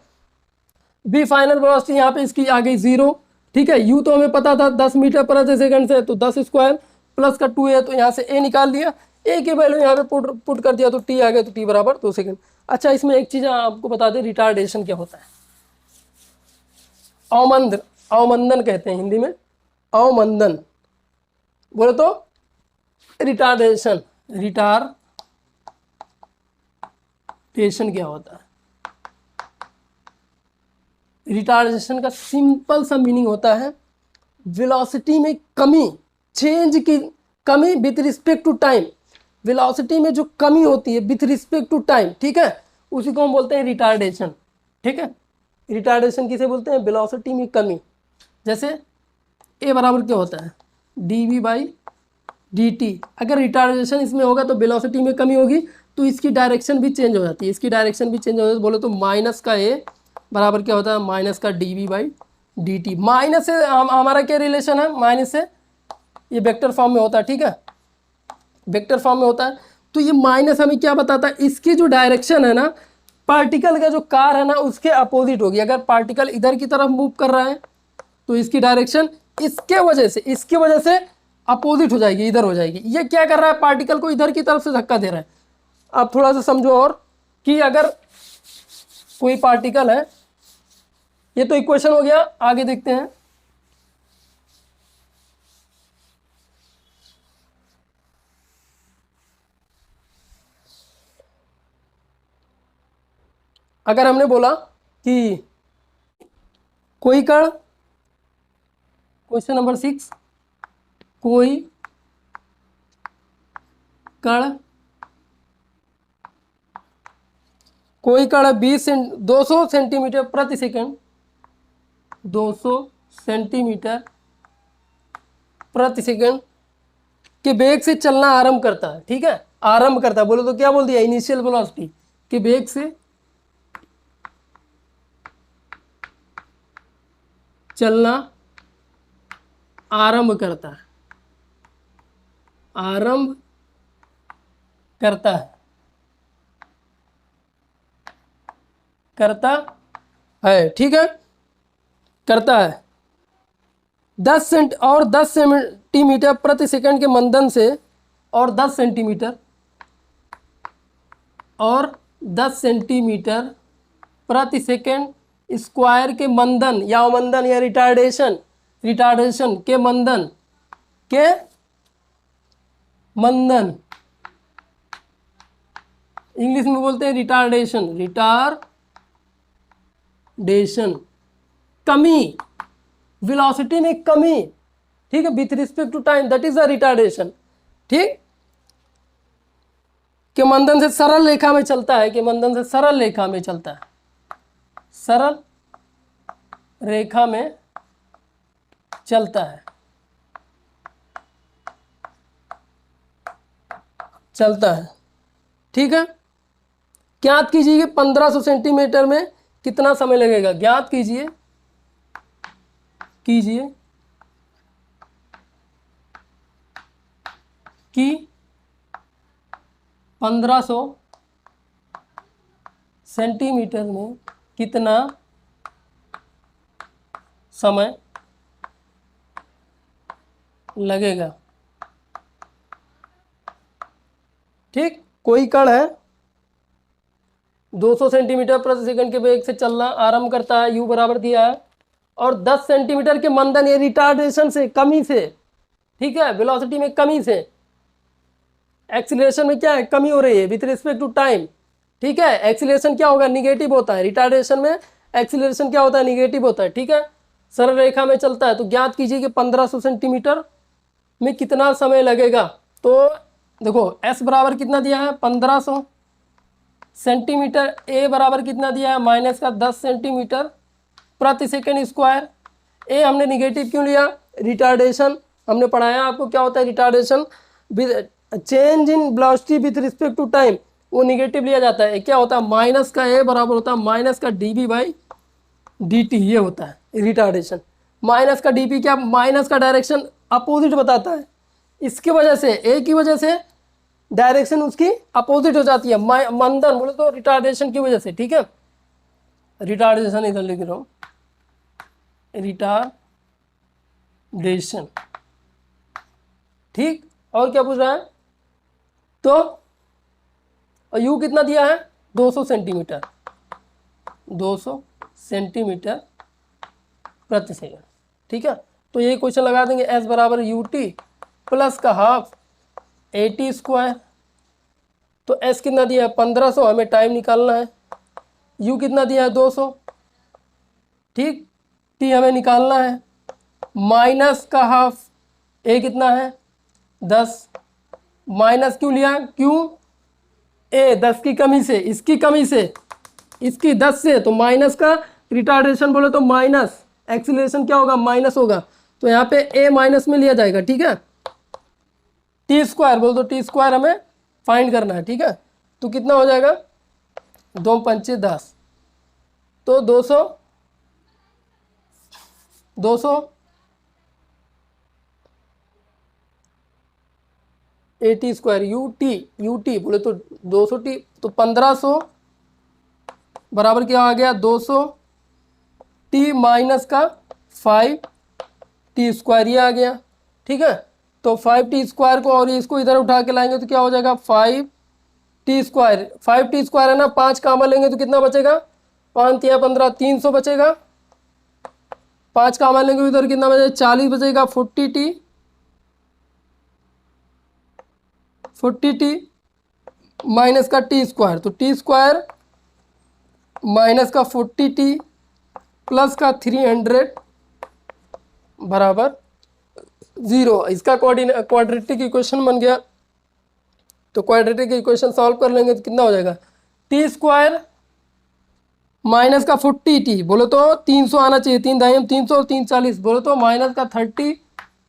बी फाइनल वेलोसिटी यहाँ पे इसकी आ गई 0, ठीक है। यू तो हमें पता था 10 मीटर प्रति सेकंड से, तो 10 स्क्वायर प्लस का 2 है, तो यहाँ से ए निकाल लिया, ए की वैल्यू यहाँ पे पुट कर दिया, तो टी आ गया, तो टी बराबर 2 सेकंड। अच्छा, इसमें एक चीज़ आपको बता दें, रिटार्डेशन क्या होता है। अवमंदन, अवमंदन कहते हैं हिंदी में, अवमंदन बोले तो रिटार्डेशन, रिटार्डेशन क्या होता है। रिटार्डेशन का सिंपल सा मीनिंग होता है वेलोसिटी में कमी, चेंज की कमी with respect to time, velocity में जो कमी होती है विथ रिस्पेक्ट टू टाइम, ठीक है, उसी को हम बोलते हैं रिटार्डेशन, ठीक है। रिटार्डेशन किसे बोलते हैं, वेलोसिटी में कमी। जैसे ए बराबर क्या होता है, dv/dt, अगर रिटार्डेशन इसमें होगा तो वेलोसिटी में कमी होगी, तो इसकी डायरेक्शन भी चेंज हो जाती है, इसकी डायरेक्शन भी चेंज हो जाती है। बोले तो माइनस का ए बराबर क्या होता है, माइनस का dv/dt। माइनस से हमारा क्या रिलेशन है, माइनस से ये वेक्टर फॉर्म में होता है, ठीक है, वेक्टर फॉर्म में होता है। तो ये माइनस हमें क्या बताता है, इसकी जो डायरेक्शन है ना, पार्टिकल का जो कार है ना, उसके अपोजिट होगी। अगर पार्टिकल इधर की तरफ मूव कर रहा है तो इसकी डायरेक्शन इसकी वजह से अपोजिट हो जाएगी, इधर हो जाएगी। ये क्या कर रहा है, पार्टिकल को इधर की तरफ से धक्का दे रहा है। अब थोड़ा सा समझो और, कि अगर कोई पार्टिकल है, ये तो इक्वेशन हो गया, आगे देखते हैं। अगर हमने बोला कि कोई कण, क्वेश्चन नंबर 6, कोई कण 200 सेंटीमीटर प्रति सेकंड, 200 सेंटीमीटर प्रति सेकंड के वेग से चलना आरंभ करता है, ठीक है, आरंभ करता है। बोलो तो क्या बोल दिया, इनिशियल वेलोसिटी के वेग से चलना आरंभ करता है, आरंभ करता है, करता है, ठीक है, करता है 10 सेंटीमीटर प्रति सेकंड के मंदन से, और 10 सेंटीमीटर प्रति सेकंड स्क्वायर के मंदन या अवमंदन या रिटार्डेशन के मंदन इंग्लिश में बोलते हैं रिटार्डेशन, कमी, वेलोसिटी में कमी, ठीक है, with respect to time, that is a retardation, ठीक। के मंदन से सरल रेखा में चलता है, के मंदन से सरल रेखा में चलता है, सरल रेखा में चलता है, ठीक है। ज्ञात कीजिए 1500 सेंटीमीटर में कितना समय लगेगा, ज्ञात कीजिए कि 1500 सेंटीमीटर में कितना समय लगेगा, ठीक। कोई कण है 200 सेंटीमीटर प्रति सेकंड के वेग से चलना आरंभ करता है, यू बराबर दिया है, और 10 सेंटीमीटर के मंदन या रिटार्डेशन से, कमी से, ठीक है, वेलोसिटी में कमी से, एक्सीलरेशन में क्या है, कमी हो रही है विथ रिस्पेक्ट टू टाइम, ठीक है। एक्सीलरेशन क्या होगा, निगेटिव होता है, रिटार्डेशन में एक्सीलरेशन क्या होता है, निगेटिव होता है, ठीक है, सरल रेखा में चलता है। तो ज्ञात कीजिए कि 1500 सेंटीमीटर में कितना समय लगेगा। तो देखो s बराबर कितना दिया है, 1500 सेंटीमीटर, a बराबर कितना दिया है, माइनस का 10 सेंटीमीटर प्रति सेकंड स्क्वायर। a हमने निगेटिव क्यों लिया, रिटार्डेशन हमने पढ़ाया आपको क्या होता है, retardation change in velocity with respect to time, वो निगेटिव लिया जाता है। क्या होता है, माइनस का a बराबर होता है माइनस का dv/dt, डी टी ये होता है रिटार्डेशन। माइनस का डी पी क्या, माइनस का डायरेक्शन अपोजिट बताता है, इसकी वजह से ए की वजह से डायरेक्शन उसकी अपोजिट हो जाती है, मंदन बोले तो रिटार्डेशन की वजह से, ठीक है। रिटार्डेशन इधर लिख रहा हूँ, रिटार्डेशन, ठीक। और क्या पूछ रहा है, तो यू कितना दिया है 200 सेंटीमीटर, 200 सेंटीमीटर प्रति सेकंड, ठीक है। तो ये क्वेश्चन लगा देंगे, एस बराबर यू टी प्लस का हाफ ए टी स्क्वायर। तो एस कितना दिया है 1500, हमें टाइम निकालना है। यू कितना दिया है 200, ठीक। टी हमें निकालना है, माइनस का हाफ ए कितना है 10, माइनस क्यों लिया, क्यों, ए 10 की कमी से, इसकी कमी से, इसकी 10 से, तो माइनस का रिटार्डेशन बोले तो माइनस, एक्सीलरेशन क्या होगा माइनस होगा, तो यहाँ पे ए माइनस में लिया जाएगा, ठीक है। टी स्क्वायर बोले तो टी स्क्वायर हमें फाइंड करना है, ठीक है। तो कितना हो जाएगा 2 पंचे 10, तो 200 A T square U T बोले तो 200 टी, तो 1500 बराबर क्या आ गया 200 टी माइनस का 5 टी स्क्वायर, ये आ गया, ठीक है। तो 5 टी स्क्वायर को और इसको इधर उठा के लाएंगे तो क्या हो जाएगा 5 टी स्क्वायर, 5 टी स्क्वायर है ना, 5 कामा लेंगे तो कितना बचेगा 5 या 15, 300 बचेगा। 5 कामा लेंगे इधर कितना बचेगा 40 बचेगा, 40 टी माइनस का टी स्क्वायर, तो टी स्क्वायर माइनस का 40 टी प्लस का 300 बराबर 0। इसका क्वाड्रेटिक इक्वेशन बन गया। तो क्वाड्रेटिक इक्वेशन सॉल्व कर लेंगे तो कितना हो जाएगा, टी स्क्वायर माइनस का 40 टी बोलो तो 300 आना चाहिए, 3 दाएं 300 और 3 40, बोलो तो माइनस का 30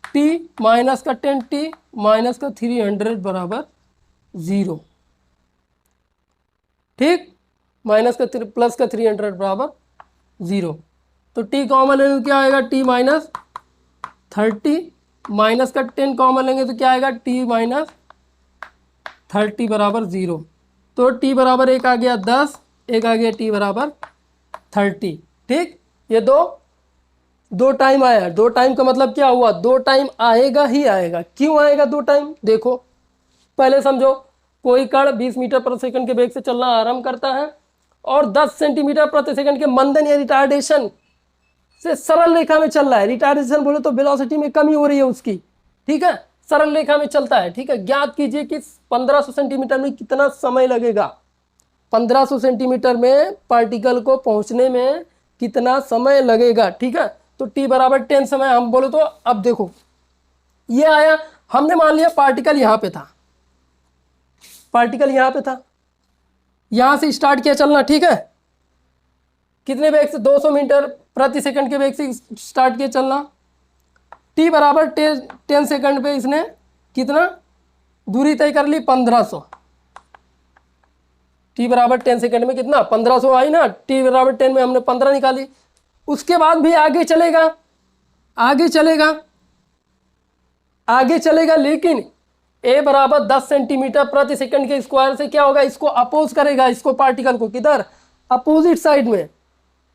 टी माइनस का 10 टी माइनस का 300 बराबर 0, ठीक। माइनस का प्लस का 300 बराबर 0। तो टी कॉमन लेंगे तो क्या आएगा टी माइनस 30 माइनस का 10 कॉमन लेंगे तो क्या आएगा टी माइनस 30 बराबर 0। तो टी बराबर एक आ गया 10, एक आ गया टी बराबर 30, ठीक। ये दो टाइम आया, 2 टाइम का मतलब क्या हुआ, 2 टाइम आएगा ही आएगा। क्यों आएगा 2 टाइम, देखो पहले समझो, कोई कण 20 मीटर प्रति सेकंड के वेग से चलना आरंभ करता है और 10 सेंटीमीटर प्रति सेकंड के मंदन या रिटार्डेशन से सरल रेखा में चल रहा है। रिटार्डेशन बोले तो वेलोसिटी में कमी हो रही है उसकी, ठीक है, सरल रेखा में चलता है, ठीक है। ज्ञात कीजिए कि 1500 सेंटीमीटर में कितना समय लगेगा, 1500 सेंटीमीटर में पार्टिकल को पहुंचने में कितना समय लगेगा, ठीक है। तो टी बराबर 10 समय हम बोले तो, अब देखो ये आया, हमने मान लिया पार्टिकल यहाँ पे था, पार्टिकल यहाँ पे था, यहाँ से स्टार्ट किया चलना, ठीक है। कितने वेग से 200 मीटर प्रति सेकंड के वेग से स्टार्ट किया चलना। टी बराबर 10 सेकंड पे इसने कितना दूरी तय कर ली 1500, टी बराबर 10 सेकंड में कितना 1500 आई ना, टी बराबर 10 में हमने 15 निकाली। उसके बाद भी आगे चलेगा, आगे चलेगा, आगे चलेगा, लेकिन ए बराबर 10 सेंटीमीटर प्रति सेकंड के स्क्वायर से क्या होगा, इसको अपोज करेगा, इसको पार्टिकल को किधर अपोजिट साइड में,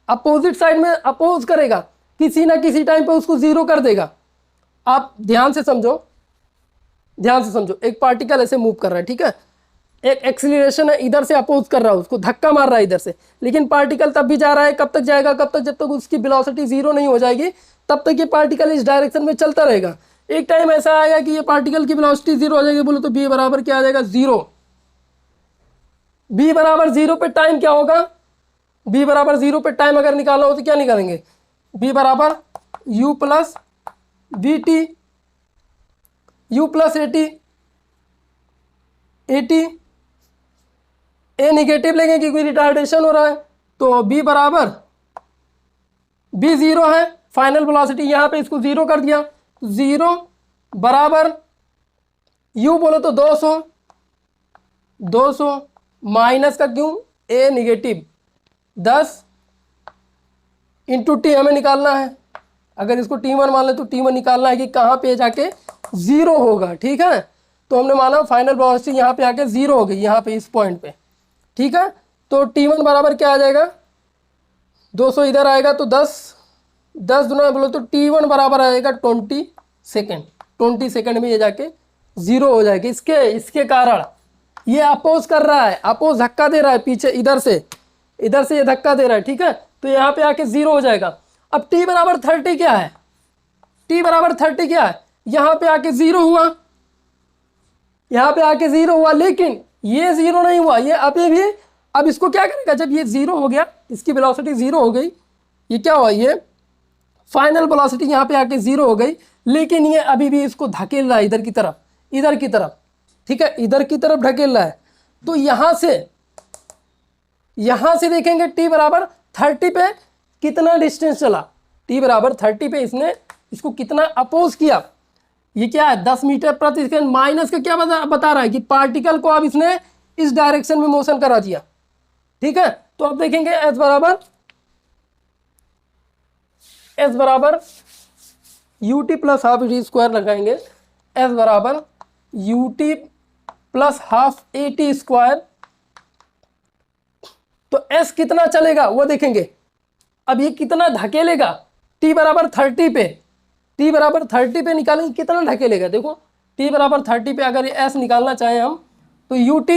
अपोजिट साइड में अपोज करेगा, किसी ना किसी टाइम पे उसको 0 कर देगा। आप ध्यान से समझो, ध्यान से समझो, एक पार्टिकल ऐसे मूव कर रहा है, ठीक है, एक एक्सीलरेशन है, इधर से अपोज कर रहा है, उसको धक्का मार रहा है इधर से, लेकिन पार्टिकल तब भी जा रहा है, कब तक जाएगा, कब तक, जब तक उसकी वेलोसिटी 0 नहीं हो जाएगी तब तक ये पार्टिकल इस डायरेक्शन में चलता रहेगा। एक टाइम ऐसा आएगा कि ये पार्टिकल की वेलोसिटी 0 हो जाएगी, बोलो तो बी बराबर क्या आ जाएगा 0। बी बराबर 0 पे टाइम क्या होगा, बी बराबर 0 पे टाइम अगर निकालना हो तो क्या निकालेंगे, बी बराबर u plus v t, u plus a t, a t, a negative लेंगे क्योंकि रिटार्डेशन हो रहा है, तो बी बराबर बी 0 है, फाइनल वेलोसिटी यहाँ पे इसको 0 कर दिया, 0 बराबर यू बोलो तो 200 माइनस का क्यों, ए निगेटिव 10 इंटू टी हमें निकालना है। अगर इसको T1 मान ले तो T1 निकालना है कि कहाँ पे जाके ज़ीरो होगा। ठीक है, तो हमने माना फाइनल वेलोसिटी यहाँ पे आके ज़ीरो हो गई, यहाँ पे इस पॉइंट पे। ठीक है, तो T1 बराबर क्या आ जाएगा, 200 इधर आएगा तो 10 दुना बोलो तो T1 बराबर आएगा 20 सेकेंड। 20 सेकेंड में ये जाके ज़ीरो हो जाएगा। इसके कारण ये अपोज कर रहा है, अपोज धक्का दे रहा है पीछे, इधर से ये धक्का दे रहा है। ठीक है, तो यहाँ पे आके ज़ीरो हो जाएगा। अब T बराबर 30 क्या है, T बराबर 30 क्या है, यहाँ पे आके ज़ीरो हुआ, यहाँ पे आके ज़ीरो हुआ, लेकिन ये ज़ीरो नहीं हुआ, ये अभी भी। अब इसको क्या करेगा, जब ये ज़ीरो हो गया, इसकी वेलोसिटी ज़ीरो हो गई, ये क्या हुआ, ये फाइनल वेलोसिटी यहाँ पे आके ज़ीरो हो गई, लेकिन ये अभी भी इसको धकेल रहा है इधर की तरफ। ठीक है, इधर की तरफ ढकेल रहा है। तो यहाँ से देखेंगे T बराबर 30 पे कितना डिस्टेंस चला, T बराबर 30 पे इसने इसको कितना अपोज किया। ये क्या है, 10 मीटर प्रति सेकंड। माइनस का क्या बता रहा है कि पार्टिकल को अब इसने इस डायरेक्शन में मोशन करा दिया। ठीक है, तो अब देखेंगे S बराबर ut plus half T square लगाएंगे। S बराबर ut plus half A T square. तो S कितना चलेगा वो देखेंगे। अब ये कितना धकेलेगा, T बराबर 30 पे निकालेंगे, कितना धकेलेगा। देखो T बराबर 30 पे अगर ये S निकालना चाहें हम, तो ut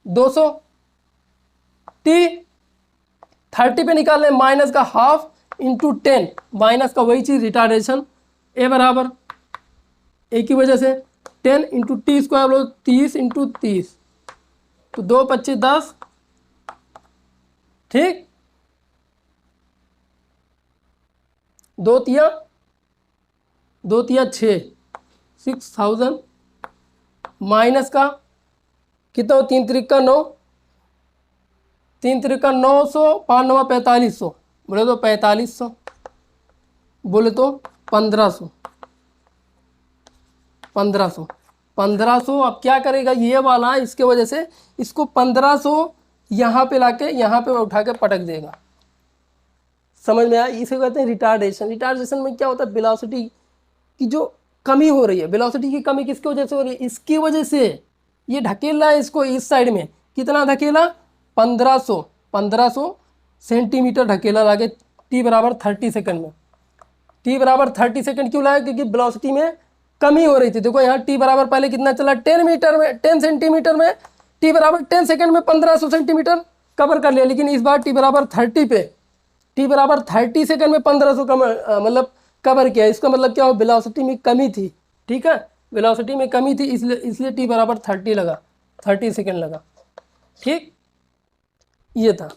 200, T 30 पे निकालने माइनस का हाफ इंटू 10, माइनस का वही चीज़ रिटार्डेशन। A बराबर A की वजह से 10 इंटू टी स्क्वायर बोलो 30 इंटू 30, तो 2 25 10। ठीक, 2 तिया 6, 6000 माइनस का कितना, 3 त्रिका 9, 3 त्रिका 900, 5 9 4500, बोले तो 4500, बोले तो 1500। अब क्या करेगा ये वाला, इसके वजह से इसको 1500 यहाँ पे लाके यहाँ पे उठा के पटक देगा। समझ में आया, इसे कहते हैं रिटार्डेशन। रिटार्डेशन में क्या होता है, वेलोसिटी की जो कमी हो रही है, वेलोसिटी की कमी किसकी वजह से हो रही है, इसकी वजह से ये ढकेल रहा है इसको इस साइड में। कितना ढकेला, 1500 सेंटीमीटर ढकेला लाके T बराबर 30 सेकंड में। T बराबर 30 सेकंड क्यों लाया, क्योंकि वेलोसिटी में कमी हो रही थी। देखो यहाँ T बराबर पहले कितना चला, 10 सेंटीमीटर में, T बराबर 10 सेकंड में 1500 सेंटीमीटर कवर कर लिया। लेकिन इस बार T बराबर 30 पे, T बराबर 30 सेकंड में 1500 मतलब कवर किया। इसका मतलब क्या हो, वेलोसिटी में कमी थी। ठीक है, वेलोसिटी में कमी थी, इसलिए T बराबर 30 लगा, 30 सेकंड लगा। ठीक, ये था।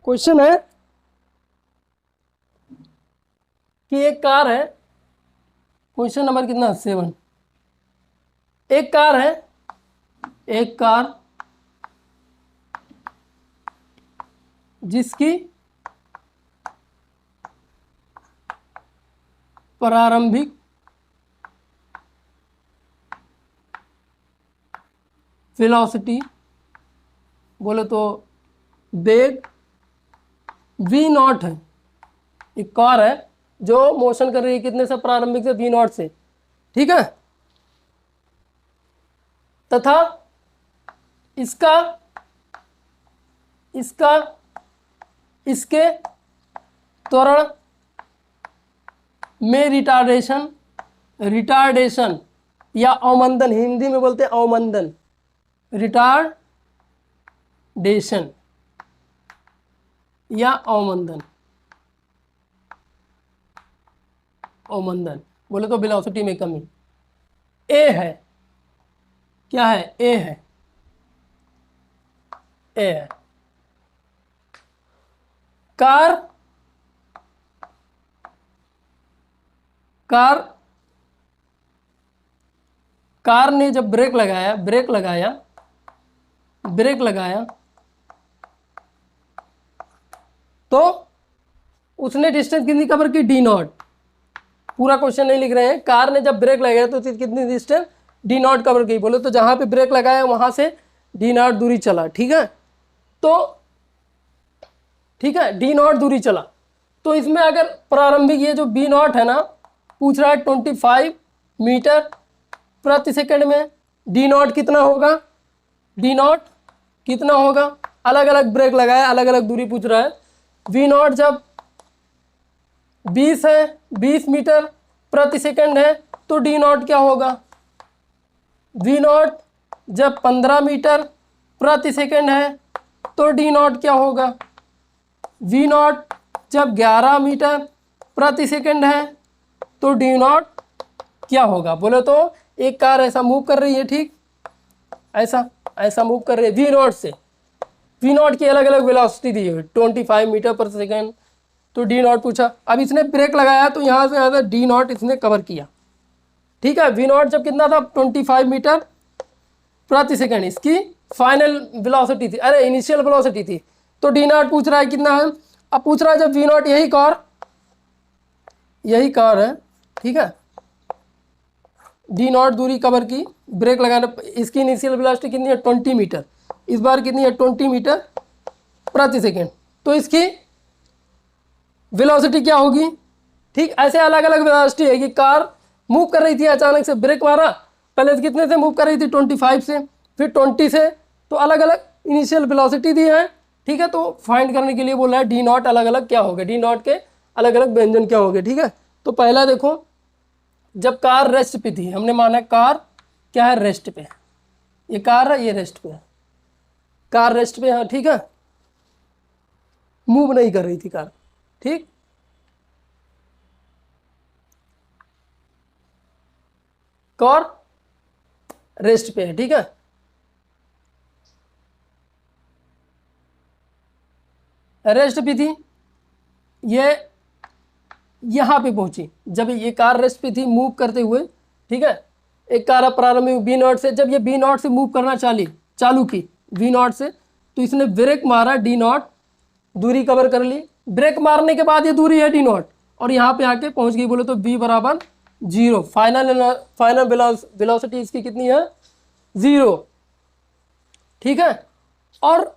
क्वेश्चन है कि एक कार है, क्वेश्चन नंबर कितना, 7। एक कार जिसकी प्रारंभिक वेलोसिटी बोले तो वेग v0 है। एक कार है जो मोशन कर रही है कितने से, प्रारंभिक से v0 से। ठीक है, तथा इसके त्वरण में रिटार्डेशन या अवमंदन, हिंदी में बोलते हैं अवमंदन, रिटार्डेशन या अवमंदन बोले तो वेलोसिटी में कमी। ए है, क्या है, ए है। कार ने जब ब्रेक लगाया तो उसने डिस्टेंस कितनी कवर की, डी नॉट। पूरा क्वेश्चन नहीं लिख रहे हैं। कार ने जब ब्रेक लगाया तो कितनी डिस्टेंस, डी नॉट कवर की। बोले तो जहां पे ब्रेक लगाया वहां से डी नॉट दूरी चला, ठीक है। तो ठीक है, डी नॉट दूरी चला। तो इसमें अगर प्रारंभिक ये जो बी नॉट है ना, पूछ रहा है 25 मीटर प्रति सेकंड में, डी नॉट कितना होगा, डी नॉट कितना होगा, अलग अलग ब्रेक लगाया, अलग अलग दूरी पूछ रहा है। वी नॉट जब 20 है, 20 मीटर प्रति सेकंड है, तो डी नॉट क्या होगा। वी नॉट जब 15 मीटर प्रति सेकंड है, तो डी नॉट क्या होगा। वी नॉट जब 11 मीटर प्रति सेकंड है, तो डी नॉट क्या होगा। बोले तो एक कार ऐसा मूव कर रही है, ठीक, ऐसा ऐसा मूव कर रही है वी नॉट से। वी नॉट की अलग अलग वेलोसिटी दी है 25 मीटर पर सेकेंड, तो डी नॉट पूछा। अब इसने ब्रेक लगाया तो यहाँ से यहाँ डी नॉट इसने कवर किया, ठीक है। वी नॉट जब कितना था, 25 मीटर प्रति सेकेंड इसकी फाइनल वेलोसिटी थी, अरे इनिशियल वेलोसिटी थी। तो डी नॉट पूछ रहा है कितना है। अब पूछ रहा है जब वी नॉट यही कार है, ठीक है, डी नॉट दूरी कवर की, ब्रेक लगाना, इसकी इनिशियल वेलोसिटी कितनी है 20 मीटर, इस बार कितनी है 20 मीटर प्रति सेकेंड, तो इसकी वेलोसिटी क्या होगी, ठीक। ऐसे अलग अलग वेलोसिटी है कि कार मूव कर रही थी, अचानक से ब्रेक मारा, पहले से कितने से मूव कर रही थी 25 से, फिर 20 से, तो अलग अलग इनिशियल वेलोसिटी दी है, ठीक है। तो फाइंड करने के लिए बोला है डी नॉट अलग अलग क्या होगा, डी नॉट के अलग अलग व्यंजन क्या होंगे, ठीक है। तो पहला देखो, जब कार रेस्ट पे थी, हमने माना कार क्या है, रेस्ट पे, ये कार है, ये रेस्ट पे है, कार रेस्ट पे है, ठीक है, मूव नहीं कर रही थी कार, ठीक। कार रेस्ट पे है, ठीक है। रेस्ट पे थी, ये यहाँ पे पहुंची, जब ये कार रेस्ट पे थी मूव करते हुए, ठीक है। एक कार प्रारंभिक बी नॉट से, जब ये बी नॉट से मूव करना चालू की वी नॉट से, तो इसने ब्रेक मारा, डी नॉट दूरी कवर कर ली। ब्रेक मारने के बाद ये दूरी है डी नॉट, और यहाँ पे आके पहुंच गई। बोले तो v बराबर 0, फाइनल वेलोसिटी इसकी कितनी है, 0, ठीक है। और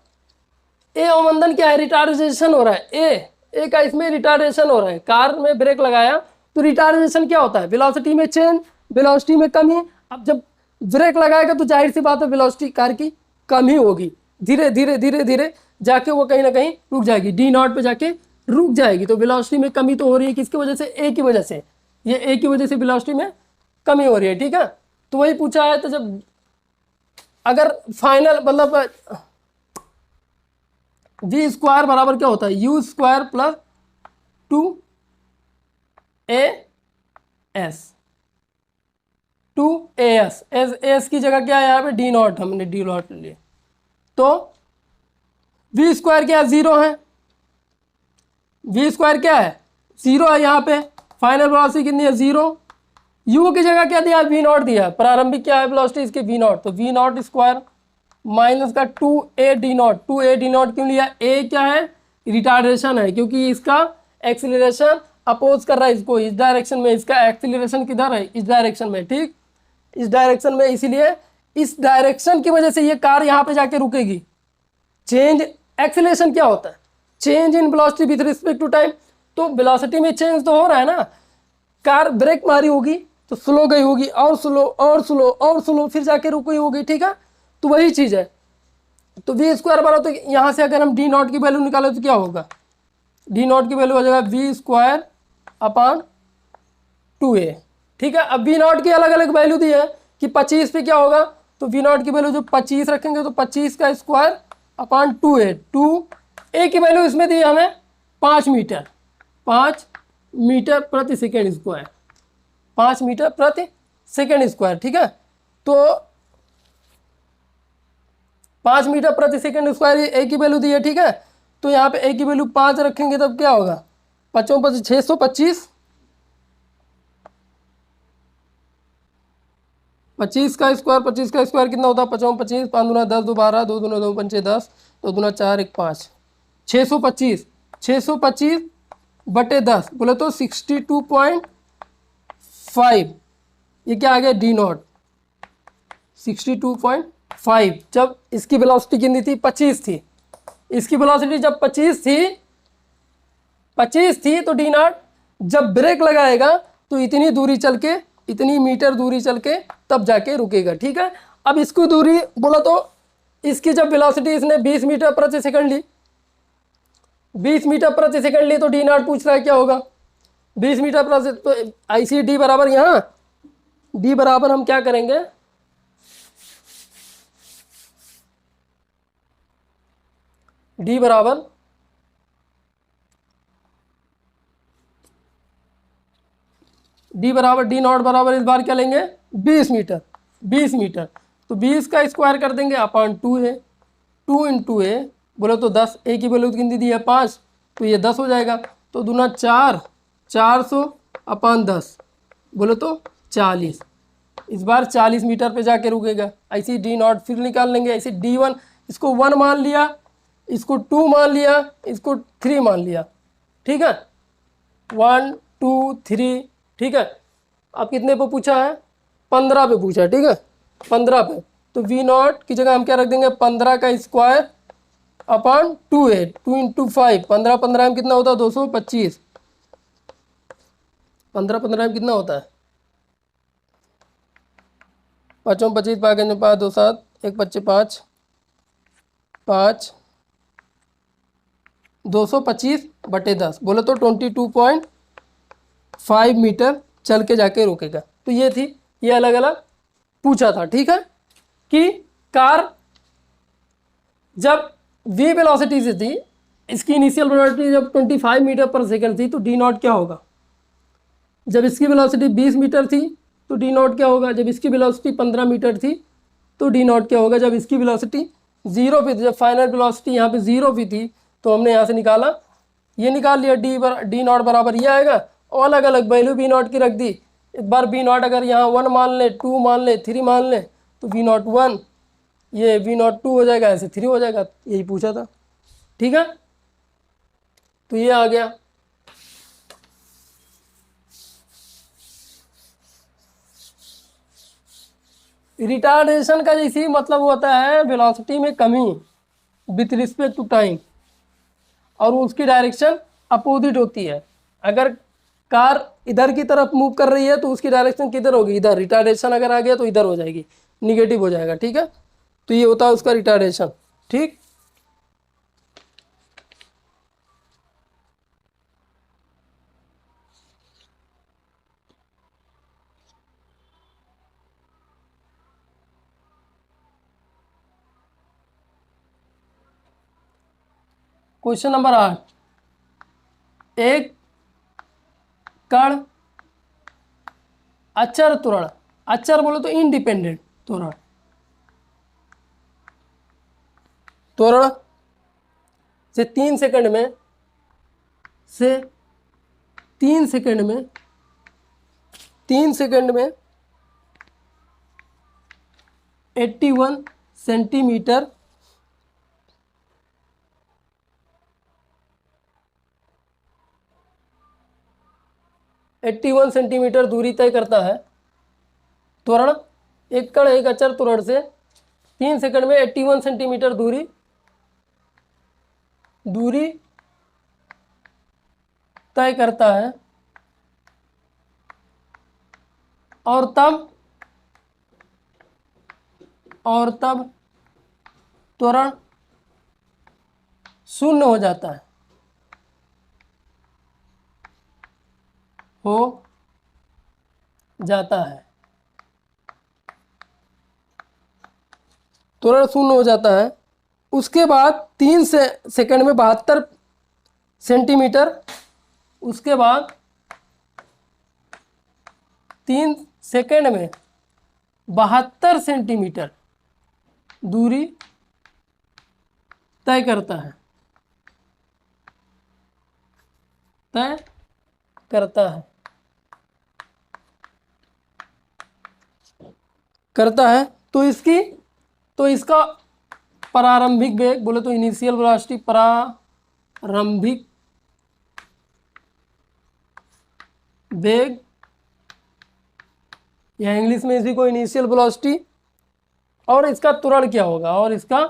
ए अवमंदन क्या है, रिटार्डेशन हो रहा है, ए का इसमें रिटार्डेशन हो रहा है। कार में ब्रेक लगाया तो रिटार्डेशन क्या होता है, वेलोसिटी में चेंज, वेलोसिटी में कमी। अब जब ब्रेक लगाएगा तो जाहिर सी बात है वेलोसिटी कार की कम ही होगी, धीरे धीरे धीरे धीरे जाके वो कहीं ना कहीं रुक जाएगी, डी नॉट पे जाके रुक जाएगी। तो वेलोसिटी में कमी तो हो रही है, किसकी वजह से, ए की वजह से, ये ए की वजह से वेलोसिटी में कमी हो रही है, ठीक है। तो वही पूछा है। तो जब अगर फाइनल मतलब वी स्क्वायर बराबर क्या होता है, you square plus 2as S की जगह क्या है यहाँ पे, डी नॉट, हमने डी नॉट लिए। तो वी स्क्वायर क्या है, 0 है, वी स्क्वायर क्या है 0 है, यहाँ पे फाइनल वेलोसिटी कितनी है 0। यू की जगह क्या दिया, वी नॉट दिया, प्रारंभिक क्या है वेलोसिटी इसकी वी नॉट, तो वी नॉट स्क्वायर माइनस का 2a D not. 2a D not क्यों लिया, a क्या है, रिटार्डेशन है, क्योंकि इसका एक्सीलरेशन अपोज कर रहा है इसको इस डायरेक्शन में, इसका एक्सीलरेशन किधर है, इस डायरेक्शन में, ठीक, इस डायरेक्शन में, इसीलिए इस डायरेक्शन की वजह से ये कार यहाँ पे जाके रुकेगी। चेंज एक्सीलरेशन क्या होता है, change in velocity with respect to time, तो वेलोसिटी में चेंज तो हो रहा है ना। कार ब्रेक मारी होगी तो स्लो गई होगी, और स्लो और स्लो और स्लो, फिर जाके रुक गई होगी, ठीक है। तो वही चीज़ है। तो वी स्क्वायर बराबर, तो यहाँ से अगर हम डी नॉट की वैल्यू निकाले तो क्या होगा, डी नॉट की वैल्यू हो जाएगा वी स्क्वायर अपॉन 2a, ठीक है। अब वी नॉट की अलग अलग वैल्यू दी है कि 25 पे क्या होगा, तो वी नॉट की वैल्यू जो 25 रखेंगे तो 25 का स्क्वायर अपॉन 2a, 2a की वैल्यू इसमें दी है हमें 5 मीटर, 5 मीटर प्रति सेकेंड स्क्वायर, 5 मीटर प्रति सेकेंड स्क्वायर, ठीक है। तो 5 मीटर प्रति सेकेंड स्क्वायर ए की वैल्यू दी है, ठीक है। तो यहाँ पे ए की वैल्यू 5 रखेंगे तब क्या होगा, 5 625, 25 का स्क्वायर, 25 का स्क्वायर कितना होता है, 5 25, 5 दूना 10, 2 12, 2 दूना 2 पंचे 10, 2 दूना 4 1 5, 625, 625 बटे 10 बोले तो 62.5, ये क्या आ गया डी नॉट 62.5। जब इसकी वेलोसिटी कितनी थी 25 थी, इसकी वेलोसिटी जब 25 थी तो डी नॉट जब ब्रेक लगाएगा तो इतनी दूरी चल के, इतनी मीटर दूरी चल के तब जाके रुकेगा। ठीक है, अब इसको दूरी बोला तो इसकी जब वेलोसिटी इसने 20 मीटर प्रति सेकंड ली, 20 मीटर प्रति सेकंड ली तो डी नॉट पूछ रहा है क्या होगा 20 मीटर प्रति, तो ऐसी डी बराबर यहाँ डी बराबर हम क्या करेंगे, डी बराबर डी नॉट बराबर इस बार क्या लेंगे 20 मीटर, 20 मीटर तो 20 का स्क्वायर कर देंगे अपॉन 2a, 2 इंटू ए बोले तो 10, ए की वैल्यू कितनी दी है 5, तो ये 10 हो जाएगा, तो दूना 4, 400 अपॉन 10 बोले तो 40, इस बार 40 मीटर पे जाके रुकेगा। ऐसी डी नॉट फिर निकाल लेंगे, ऐसे D1 इसको 1 मान लिया, इसको 2 मान लिया, इसको 3 मान लिया। ठीक है 1 2 3, ठीक है। अब कितने पे पूछा है 15 पे पूछा है, ठीक है 15 पे, तो V नॉट की जगह हम क्या रख देंगे 15 का स्क्वायर अपॉन 2a, 2 इंटू 5, 15 15 में कितना होता है 225, 15 15 में कितना होता है 5 25 5 5 2 7 1 25 5 5 225 बटे 10 बोले तो 22.5 मीटर चल के जाके रुकेगा। तो ये थी, ये अलग अलग पूछा था। ठीक है कि कार जब v वेलोसिटी से थी, इसकी इनिशियल वेलोसिटी जब 25 मीटर पर सेकंड थी तो डी नॉट क्या होगा, जब इसकी वेलोसिटी 20 मीटर थी तो डी नॉट क्या होगा, जब इसकी वेलोसिटी 15 मीटर थी तो डी नॉट क्या होगा, जब इसकी वेलोसिटी 0 पे थी, जब फाइनल वेलोसिटी यहाँ पे 0 पे थी तो हमने यहाँ से निकाला, ये निकाल लिया डी नॉट बराबर ये आएगा, और अलग अलग वैल्यू वी नॉट की रख दी। एक बार वी नॉट अगर यहाँ 1 मान ले, 2 मान ले, 3 मान ले तो वी नॉट 1, ये वी नॉट 2 हो जाएगा, ऐसे 3 हो जाएगा, यही पूछा था। ठीक है तो ये आ गया। रिटार्डेशन का इसी मतलब होता है वेलोसिटी में कमी विथ रिस्पेक्ट टू टाइम, और उसकी डायरेक्शन अपोजिट होती है। अगर कार इधर की तरफ मूव कर रही है तो उसकी डायरेक्शन किधर होगी, इधर। रिटार्डेशन अगर आ गया तो इधर हो जाएगी, निगेटिव हो जाएगा। ठीक है तो ये होता है उसका रिटार्डेशन। ठीक क्वेश्चन नंबर 8, एक कण अचर त्वरण, अचर बोले तो इंडिपेंडेंट त्वरण, त्वरण से 3 सेकंड में 3 सेकंड में 81 सेंटीमीटर दूरी तय करता है। त्वरण, एक कण एक अचर त्वरण से 3 सेकंड में 81 सेंटीमीटर दूरी तय करता है, और तब त्वरण शून्य हो जाता है, त्वरण शून्य हो जाता है। उसके बाद 3 सेकंड में 72 सेंटीमीटर, उसके बाद 3 सेकंड में 72 सेंटीमीटर दूरी तय करता है, तो इसका प्रारंभिक वेग बोले तो इनिशियल वेलोसिटी, प्रारंभिक वेग या इंग्लिश में इसी को इनिशियल वेलोसिटी, और इसका त्वरण क्या होगा, और इसका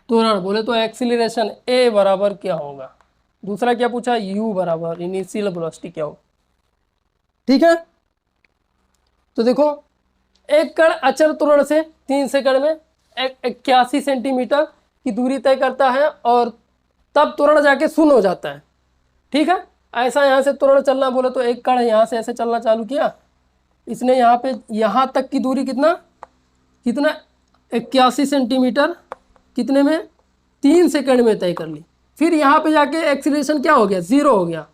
त्वरण बोले तो एक्सीलरेशन ए बराबर क्या होगा। दूसरा क्या पूछा, यू बराबर इनिशियल वेलोसिटी क्या होगा। ठीक है, तो देखो एक कण अचर त्वरण से 3 सेकंड में 81 सेंटीमीटर की दूरी तय करता है और तब त्वरण जाके शून्य हो जाता है। ठीक है, ऐसा यहाँ से त्वरण चलना बोले तो एक कण यहाँ से ऐसे चलना चालू किया, इसने यहाँ पे यहाँ तक की दूरी कितना 81 सेंटीमीटर कितने में 3 सेकंड में तय कर ली। फिर यहाँ पे जाके एक्सीलरेशन क्या हो गया, 0 हो गया।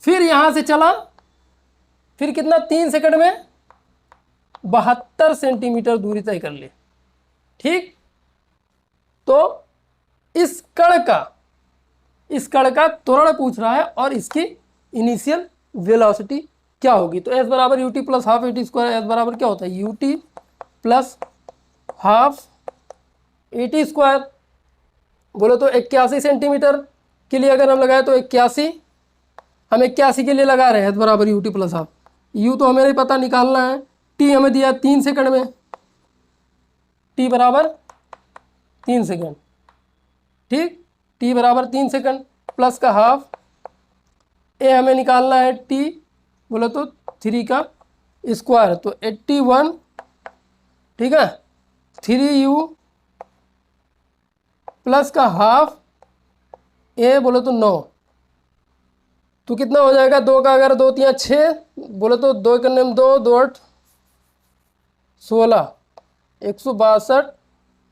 फिर यहाँ से चला, फिर कितना 3 सेकंड में 72 सेंटीमीटर दूरी तय कर ली। ठीक, तो इस कण का त्वरण पूछ रहा है और इसकी इनिशियल वेलोसिटी क्या होगी। तो एस बराबर UT plus half eighty square, S बराबर क्या होता है UT plus half eighty square. बोलो तो 81 सेंटीमीटर के लिए अगर हम लगाए तो 81, हम 81 के लिए लगा रहे हैं एस बराबर यूटी प्लस हाफ। यू तो हमें नहीं पता, निकालना है। टी हमें दिया 3 सेकंड में, टी बराबर 3 सेकंड। ठीक, टी बराबर 3 सेकंड प्लस का हाफ, ए हमें निकालना है टी बोलो तो 3 का स्क्वायर, तो 81। ठीक है, 3u प्लस का हाफ, ए बोलो तो 9, तो कितना हो जाएगा 2 का अगर 2 3 6 बोले तो 2 करने में 2 2 8 16, 162,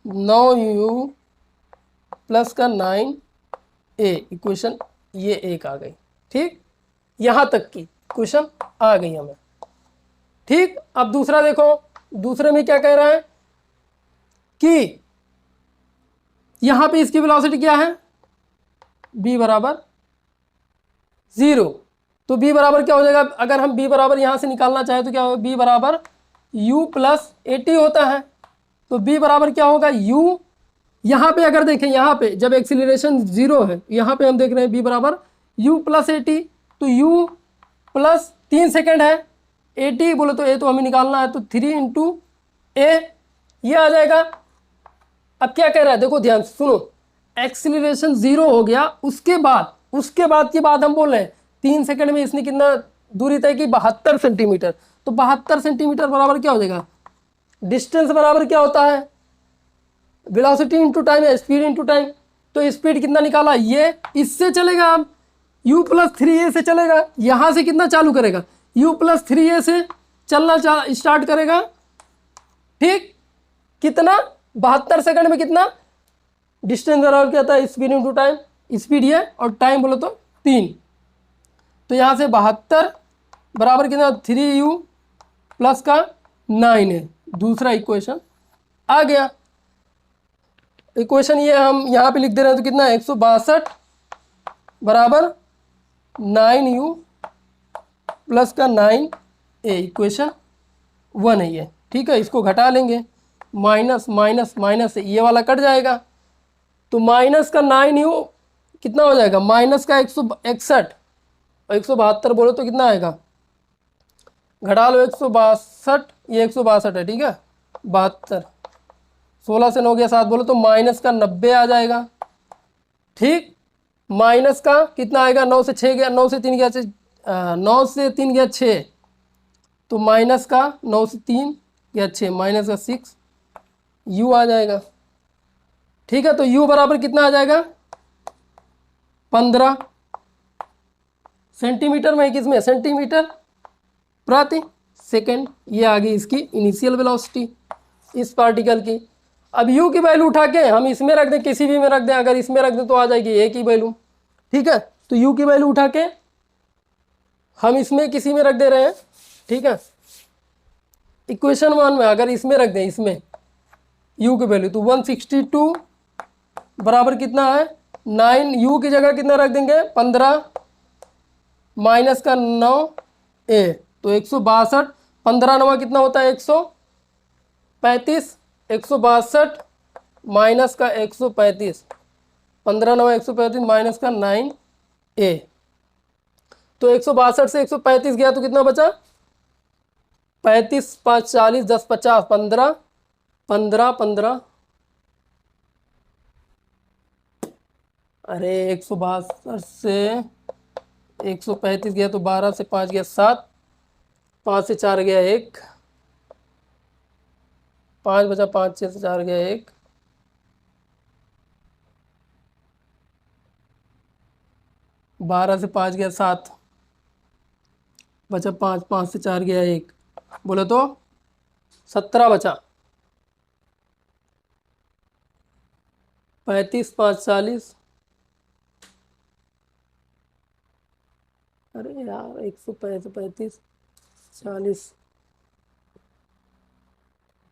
9u प्लस का 9 ए, इक्वेशन ये एक आ गई। ठीक, यहाँ तक की इक्वेशन आ गई हमें। ठीक, अब दूसरा देखो, दूसरे में क्या कह रहा है कि यहाँ पे इसकी वेलोसिटी क्या है, b बराबर 0। तो b बराबर क्या हो जाएगा, अगर हम b बराबर यहाँ से निकालना चाहें तो क्या होगा, b बराबर u प्लस एटी होता है। तो b बराबर क्या होगा u, यहाँ पे अगर देखें, यहाँ पे जब एक्सीलरेशन 0 है, यहाँ पे हम देख रहे हैं b बराबर u प्लस एटी, तो u प्लस 3 सेकेंड है, एटी बोले तो a तो हमें निकालना है, तो 3 इंटू ए ये आ जाएगा। अब क्या कह रहा है, देखो ध्यान से सुनो, एक्सीलरेशन 0 हो गया, उसके बाद की बात हम बोल रहे हैं 3 सेकंड में इसने कितना दूरी तय की 72 सेंटीमीटर। तो 72 सेंटीमीटर बराबर क्या हो जाएगा, डिस्टेंस बराबर क्या होता है वेलोसिटी इंटू टाइम है, स्पीड इंटू टाइम। तो स्पीड कितना निकाला, ये इससे चलेगा, अब u प्लस 3a से चलेगा, यहाँ से कितना चालू करेगा, u प्लस 3a से चलना स्टार्ट करेगा। ठीक, कितना 72 सेकंड में कितना डिस्टेंस बराबर क्या होता है, स्पीड इंटू टाइम, स्पीड ये और टाइम बोलो तो 3। तो यहाँ से 72 बराबर कितना 3u प्लस का 9 है, दूसरा इक्वेशन आ गया। इक्वेशन ये हम यहाँ पे लिख दे रहे हैं, तो कितना 162 बराबर 9u प्लस का 9a, इक्वेशन 1 है ये। ठीक है, इसको घटा लेंगे, माइनस माइनस माइनस से ये वाला कट जाएगा, तो माइनस का 9u कितना हो जाएगा, माइनस का 161 और 172 बोलो तो कितना आएगा, घटा लो 162, ये 162 है। ठीक है, 72, 16 से 9 गया 7 बोलो तो माइनस का 90 आ जाएगा। ठीक, माइनस का कितना आएगा, 9 से 6 गया, 9 से 3 गया, 9 से 3 गया 6, तो माइनस का 9 से 3 गया 6, माइनस का 6 u आ जाएगा। ठीक है, तो u बराबर कितना आ जाएगा 15 सेंटीमीटर में, किसमें सेंटीमीटर प्रति सेकंड। ये आ गई इसकी इनिशियल वेलोसिटी इस पार्टिकल की। अब u की वैल्यू उठा के हम इसमें रख दें, किसी भी में रख दें, अगर इसमें रख दें तो आ जाएगी a की वैल्यू। ठीक है, तो u की वैल्यू उठा के हम इसमें किसी में रख दे रहे हैं। ठीक है, इक्वेशन 1 में अगर इसमें रख दें, इसमें u की वैल्यू, तो 162 बराबर कितना है 9, u की जगह कितना रख देंगे 15 माइनस का 9a, तो 162, 15 9 कितना होता है 135, 162 माइनस का 135, 15 9 135 माइनस का 9a। तो 162 से 135 गया तो कितना बचा? 35 5 40 10 50 15 15 15। अरे 162 से 135 गया तो 12 से 5 गया 7, 5 से 4 गया 1, 5 बचा, 5 6 से 4 गया 1, 12 से 5 गया 7, बचा 5, 5 से 4 गया 1, बोले तो 17 बचा। 35 5 40, अरे यार 135 40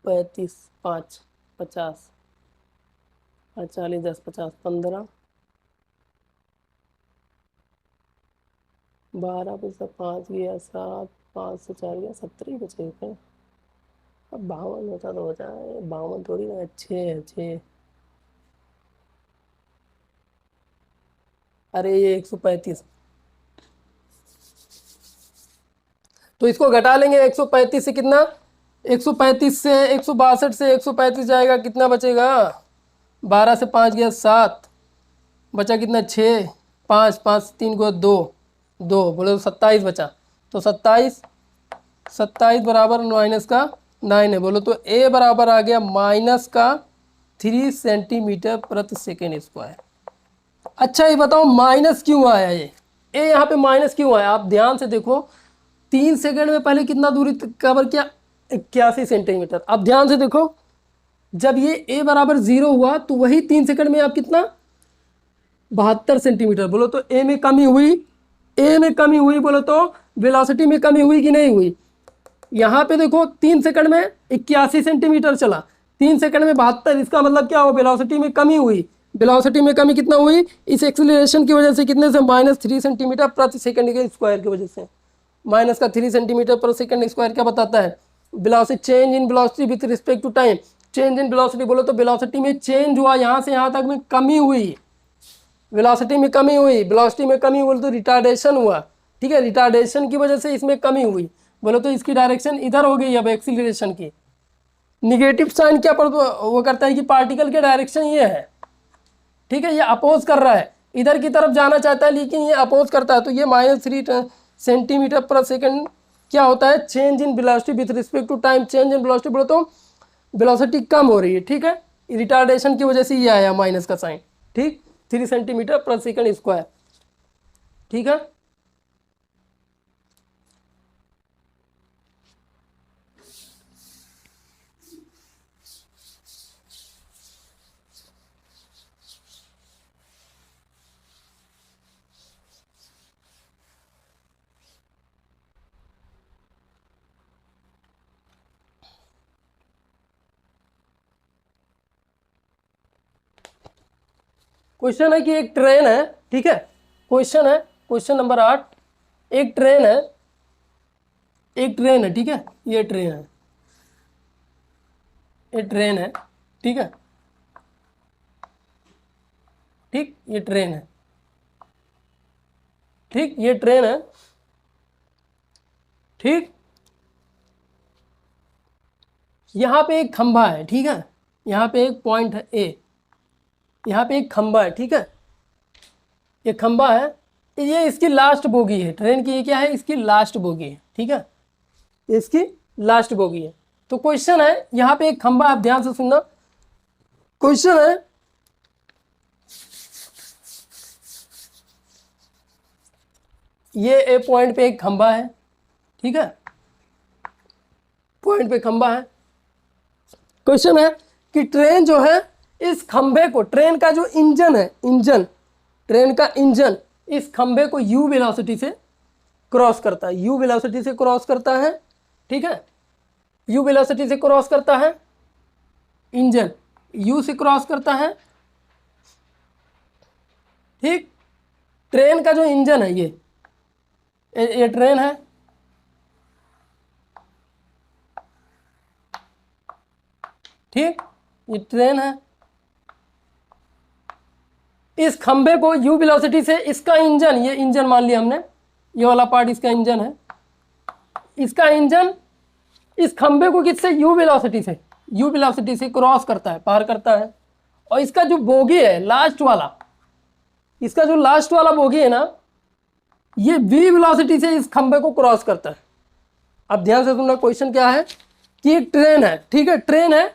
35 5 50 40 10 50 15 12 पे से 5 गया 7, 5 से 4 गया 17 ही बचे थे। अब 52 होता तो बचा, 52 थोड़ी ना, 6 6। अरे ये 135, तो इसको घटा लेंगे 135 से कितना, 135 से 162 से 135 जाएगा, कितना बचेगा? 12 से 5 गया 7, बचा कितना 6, 5 5 3 को 2 2, बोले तो 27 बचा। तो 27 27 बराबर माइनस का 9 है, बोलो तो ए बराबर आ गया माइनस का 3 सेंटीमीटर प्रति सेकेंड स्क्वायर। अच्छा ये बताओ माइनस क्यों आया? ये ए यहाँ पे माइनस क्यों आया? आप ध्यान से देखो, 3 सेकंड में पहले कितना दूरी कवर किया? 81 सेंटीमीटर। अब ध्यान से देखो, जब ये ए बराबर 0 हुआ तो वही 3 सेकंड में आप कितना, 72 सेंटीमीटर। बोलो तो ए में कमी हुई, ए में कमी हुई, बोलो तो वेलोसिटी में कमी हुई कि नहीं हुई? यहाँ पे देखो 3 सेकंड में 81 सेंटीमीटर चला, 3 सेकंड में 72, इसका मतलब क्या हो? वेलोसिटी में कमी हुई। वेलोसिटी में कमी कितना हुई? इस एक्सीलरेशन की वजह से, कितने से? -3 सेंटीमीटर प्रति सेकंड के स्क्वायर की वजह से। माइनस का 3 सेंटीमीटर पर सेकंड स्क्वायर क्या बताता है? Velocity, change in velocity with respect to time. Change in velocity, बोलो तो वेलोसिटी में चेंज हुआ, यहाँ से यहाँ तक में कमी हुई, वेलोसिटी में कमी हुई। वेलोसिटी में कमी बोले तो रिटार्डेशन हुआ, ठीक है, रिटार्डेशन की वजह से इसमें कमी हुई। बोलो तो इसकी डायरेक्शन इधर हो गई। अब एक्सीलरेशन की निगेटिव साइन क्या पर वो करता है कि पार्टिकल के डायरेक्शन ये है, ठीक है, ये अपोज कर रहा है, इधर की तरफ जाना चाहता है लेकिन ये अपोज करता है। तो ये -3 सेंटीमीटर पर सेकंड क्या होता है? Change in velocity with respect to time. Change in velocity बोलो तो वेलोसिटी कम हो रही है, ठीक है, रिटार्डेशन की वजह से ये आया माइनस का साइन, ठीक, 3 सेंटीमीटर पर सेकंड स्क्वायर, ठीक है। क्वेश्चन है कि एक ट्रेन है, ठीक है, क्वेश्चन है, क्वेश्चन नंबर 8। एक ट्रेन है, एक ट्रेन है, ठीक है, ये ट्रेन है, ये ट्रेन है, ठीक है, ठीक, ये ट्रेन है, ठीक, ये ट्रेन है, ठीक। यहाँ पे एक खंभा है, ठीक है, यहाँ पे एक पॉइंट है ए, यहाँ पे एक खंभा है, ठीक है, ये खंभा है, ये इसकी लास्ट बोगी है ट्रेन की। ये क्या है? इसकी लास्ट बोगी है, ठीक है, इसकी लास्ट बोगी है। तो क्वेश्चन है, यहाँ पे एक खंभा, आप ध्यान से सुनना, क्वेश्चन है, ये ए पॉइंट पे एक खंभा है, ठीक है, पॉइंट पे खंभा है। क्वेश्चन है कि ट्रेन जो है इस खंभे को, ट्रेन का जो इंजन है, इंजन, ट्रेन का इंजन इस खंभे को u वेलोसिटी से क्रॉस करता है, u वेलोसिटी से क्रॉस करता है, ठीक है, u वेलोसिटी से क्रॉस करता है, इंजन u से क्रॉस करता है, ठीक। ट्रेन का जो इंजन है, ये ट्रेन है, ठीक, ये ट्रेन है, इस खंबे को u वेलोसिटी से इसका इंजन, ये इंजन मान लिया हमने, ये वाला पार्ट इसका इंजन है, इसका इंजन इस खंबे को किससे, u वेलोसिटी से क्रॉस करता है, पार करता है। और इसका जो बोगी है लास्ट वाला, इसका जो लास्ट वाला बोगी है ना, ये v वेलोसिटी से इस खंबे को क्रॉस करता है। अब ध्यान से सुनना, क्वेश्चन क्या है कि एक ट्रेन है, ठीक है, ट्रेन है,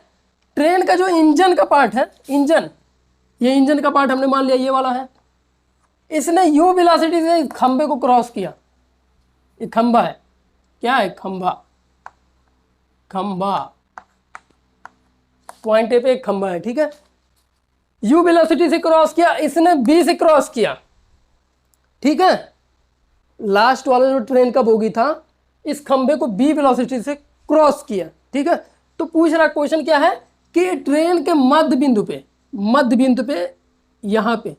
ट्रेन का जो इंजन का पार्ट है, इंजन, ये इंजन का पार्ट हमने मान लिया ये वाला है, इसने u वेलोसिटी से इस खंबे को क्रॉस किया। ये खंबा है, क्या है, खंबा, खंबा, पॉइंट ए पे एक खंबा है, ठीक है, u वेलोसिटी से क्रॉस किया, इसने b से क्रॉस किया, ठीक है। लास्ट वाला जो ट्रेन का बोगी था, इस खंबे को b वेलोसिटी से क्रॉस किया, ठीक है। तो पूछ रहा क्वेश्चन क्या है कि ट्रेन के मध्य बिंदु पे यहां पे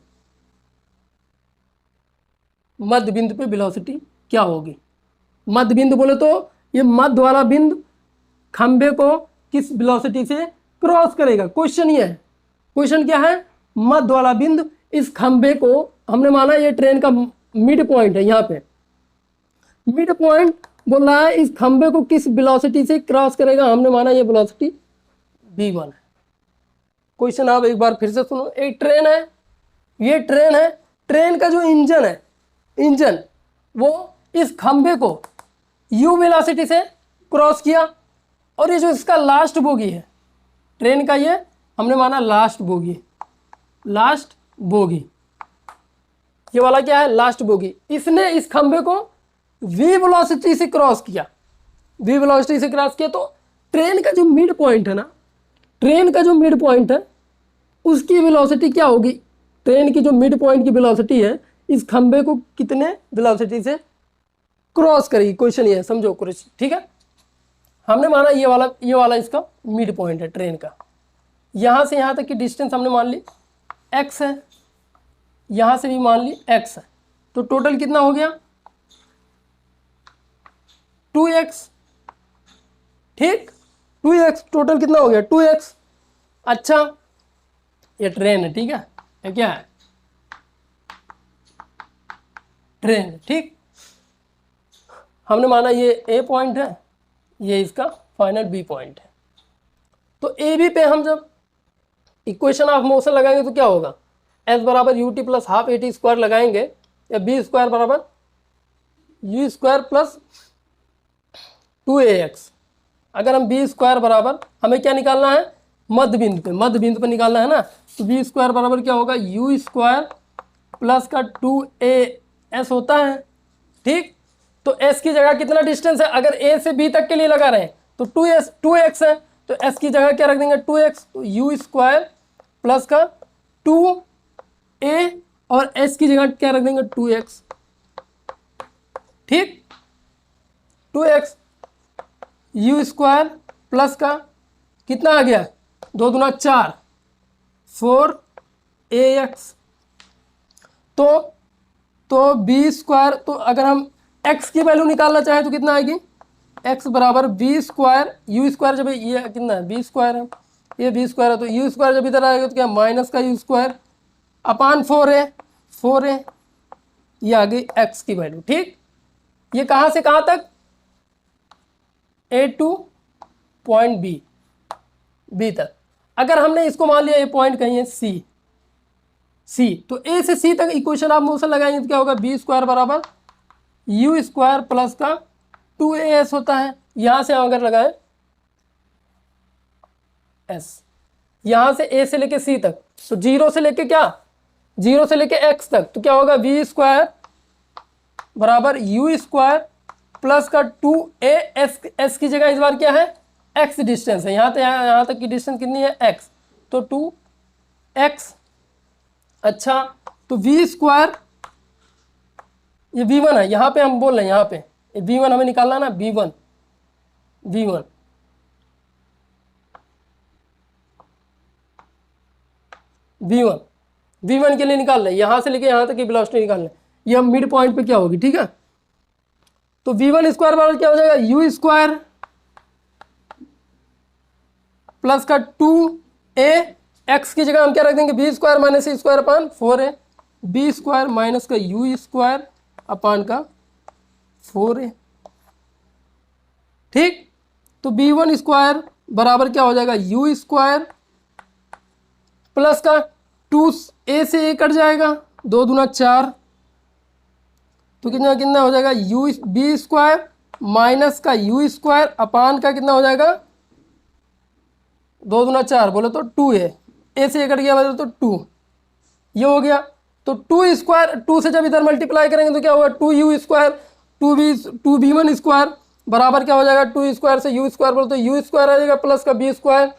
मध्य बिंदु पे वेलोसिटी क्या होगी। मध्य बिंदु बोले तो ये मध्य वाला बिंदु खंबे को किस वेलोसिटी से क्रॉस करेगा, क्वेश्चन ये है। क्वेश्चन क्या है, मध्य वाला बिंदु इस खंबे को, हमने माना ये ट्रेन का मिड पॉइंट है, यहाँ पे मिड पॉइंट बोल रहा है इस खंबे को किस वेलोसिटी से क्रॉस करेगा, हमने माना ये वेलोसिटी v1 है। क्वेश्चन आप एक बार फिर से सुनो, एक ट्रेन है, ये ट्रेन है, ट्रेन का जो इंजन है, इंजन वो इस खंबे को u वेलोसिटी से क्रॉस किया, और ये जो इसका लास्ट बोगी है ट्रेन का, ये हमने माना लास्ट बोगी, लास्ट बोगी, ये वाला क्या है, लास्ट बोगी, इसने इस खंबे को v वेलोसिटी से क्रॉस किया, v वेलोसिटी से क्रॉस किया। तो ट्रेन का जो मिड पॉइंट है ना, ट्रेन का जो मिड पॉइंट है उसकी वेलोसिटी क्या होगी, ट्रेन की जो मिड पॉइंट की वेलोसिटी है इस खंबे को कितने वेलोसिटी से क्रॉस करेगी, क्वेश्चन ये है, समझो क्वेश्चन, ठीक है। हमने माना ये वाला इसका मिड पॉइंट है ट्रेन का, यहाँ से यहाँ तक की डिस्टेंस हमने मान ली x है, यहाँ से भी मान ली x है, तो टोटल कितना हो गया 2x, ठीक, 2x टोटल कितना हो गया 2x। अच्छा ये ट्रेन है, ठीक है, ये क्या है, ट्रेन है, ठीक। हमने माना ये a पॉइंट है, ये इसका फाइनल b पॉइंट है। तो ए बी पे हम जब इक्वेशन ऑफ मोशन लगाएंगे तो क्या होगा, s बराबर U T plus half A T square लगाएंगे, या बी स्क्वायर बराबर यू स्क्वायर प्लस 2ax। अगर हम बी स्क्वायर बराबर, हमें क्या निकालना है, मध्य बिंदु पे निकालना है ना, तो बी स्क्वायर बराबर क्या होगा, यू स्क्वायर प्लस का 2as होता है, ठीक। तो s की जगह कितना डिस्टेंस है, अगर a से b तक के लिए लगा रहे हैं तो 2x है, तो s की जगह क्या रख देंगे 2x, तो यू स्क्वायर प्लस का 2a और s की जगह क्या रख देंगे 2x, ठीक, 2x यू स्क्वायर प्लस का कितना आ गया 2 दूना 4 4ax। तो बी स्क्वायर, तो अगर हम x की वैल्यू निकालना चाहें तो कितना आएगी, x बराबर बी स्क्वायर, यू स्क्वायर जब ये कितना है बी स्क्वायर है, ये बी स्क्वायर है, तो यू स्क्वायर जब इधर आएगा तो क्या माइनस का यू स्क्वायर अपान 4a, ये आ गई x की वैल्यू, ठीक। ये कहाँ से कहाँ तक, a टू पॉइंट b तक। अगर हमने इसको मान लिया ये पॉइंट कहीं है c, तो a से c तक इक्वेशन ऑफ मोशन लगाएंगे तो क्या होगा, बी स्क्वायर बराबर यू स्क्वायर प्लस का 2as होता है। यहां से अगर लगाए s, यहां से a से लेके c तक, तो 0 से लेके क्या, 0 से लेके x तक, तो क्या होगा वी स्क्वायर बराबर यू स्क्वायर प्लस का 2as की जगह इस बार क्या है x डिस्टेंस है, यहाँ तक की डिस्टेंस कितनी है x, तो 2x। अच्छा तो वी स्क्वायर, ये v1 है, यहाँ पे हम बोल रहे हैं, यहाँ पे v1 हमें निकालना ना, v1 के लिए निकाल रहे हैं, यहाँ से लेके यहाँ तक की वेलोसिटी निकाल रहे हैं, ये हम मिड पॉइंट पे क्या होगी, ठीक है। तो v1 स्क्वायर बराबर क्या हो जाएगा, यू स्क्वायर प्लस का 2a एक्स की जगह हम क्या रख देंगे, बी स्क्वायर माइनस सी स्क्वायर अपान 4 है, बी स्क्वायर माइनस का यू स्क्वायर अपान का 4 है। ठीक, तो बी वन स्क्वायर बराबर क्या हो जाएगा, यू स्क्वायर प्लस का 2 ए से ए कट जाएगा, 2 दूना 4, तो कितना कितना हो जाएगा, यू बी स्क्वायर माइनस का यू स्क्वायर अपान का कितना हो जाएगा, 2 दूना 4 बोले तो 2 है, ए से ए कट गया बोले तो 2, ये हो गया। तो 2 स्क्वायर 2 से जब इधर मल्टीप्लाई करेंगे तो क्या होगा, 2 u square 2 v one square बराबर क्या हो जाएगा, 2 स्क्वायर से यू स्क्वायर बोले तो यू स्क्वायर आ जाएगा प्लस का बी स्क्वायर,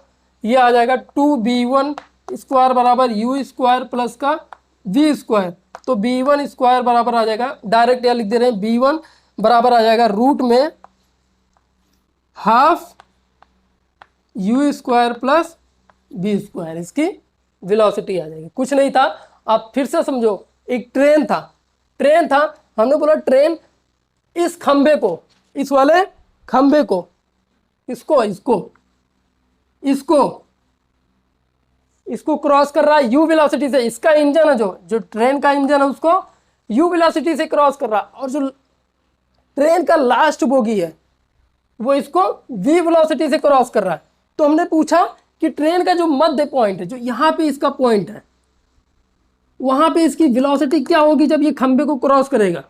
ये आ जाएगा 2b1 स्क्वायर बराबर यू स्क्वायर प्लस का वी स्क्वायर। तो b1 स्क्वायर बराबर आ जाएगा, डायरेक्ट यह लिख दे रहे हैं, b1 बराबर आ जाएगा रूट में half u square plus v square, इसकी वेलोसिटी आ जाएगी। कुछ नहीं था, आप फिर से समझो, एक ट्रेन था, हमने बोला ट्रेन इस खंबे को, इस वाले खंबे को, इसको क्रॉस कर रहा है यू वेलोसिटी से, इसका इंजन है जो ट्रेन का इंजन है उसको यू वेलोसिटी से क्रॉस कर रहा है, और जो ट्रेन का लास्ट बोगी है वो इसको वी वेलोसिटी से क्रॉस कर रहा है। तो हमने पूछा कि ट्रेन का जो मध्य पॉइंट है, जो यहाँ पे इसका पॉइंट है, वहां पे इसकी वेलोसिटी क्या होगी जब ये खंबे को क्रॉस करेगा।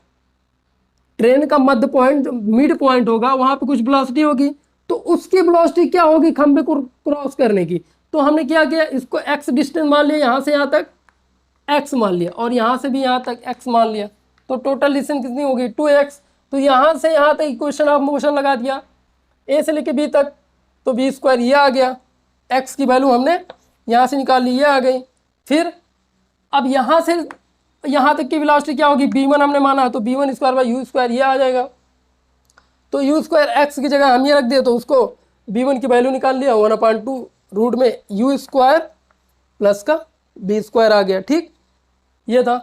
ट्रेन का मध्य पॉइंट जो मिड पॉइंट होगा वहां पे कुछ वेलोसिटी होगी, तो उसकी वेलोसिटी क्या होगी खंबे को क्रॉस करने की। तो हमने क्या किया, इसको x डिस्टेंस मान लिया, यहाँ से यहाँ तक x मान लिया, और यहाँ से भी यहाँ तक x मान लिया, तो टोटल डिस्टेंस कितनी होगी 2x। तो यहाँ से यहाँ तक इक्वेशन ऑफ मोशन लगा दिया, a से लेके b तक, तो b स्क्वायर ये आ गया, x की वैल्यू हमने यहाँ से निकाल ली, ये आ गई। फिर अब यहाँ से यहाँ तक की वेलोसिटी क्या होगी, b1 हमने माना, तो b1 square by you square ये आ जाएगा। तो यू स्क्वायर एक्स की जगह हम ये रख दिए, तो उसको b1 की वैल्यू निकाल लिया, 1/2 रूट में यू स्क्वायर प्लस का बी स्क्वायर आ गया। ठीक, ये था।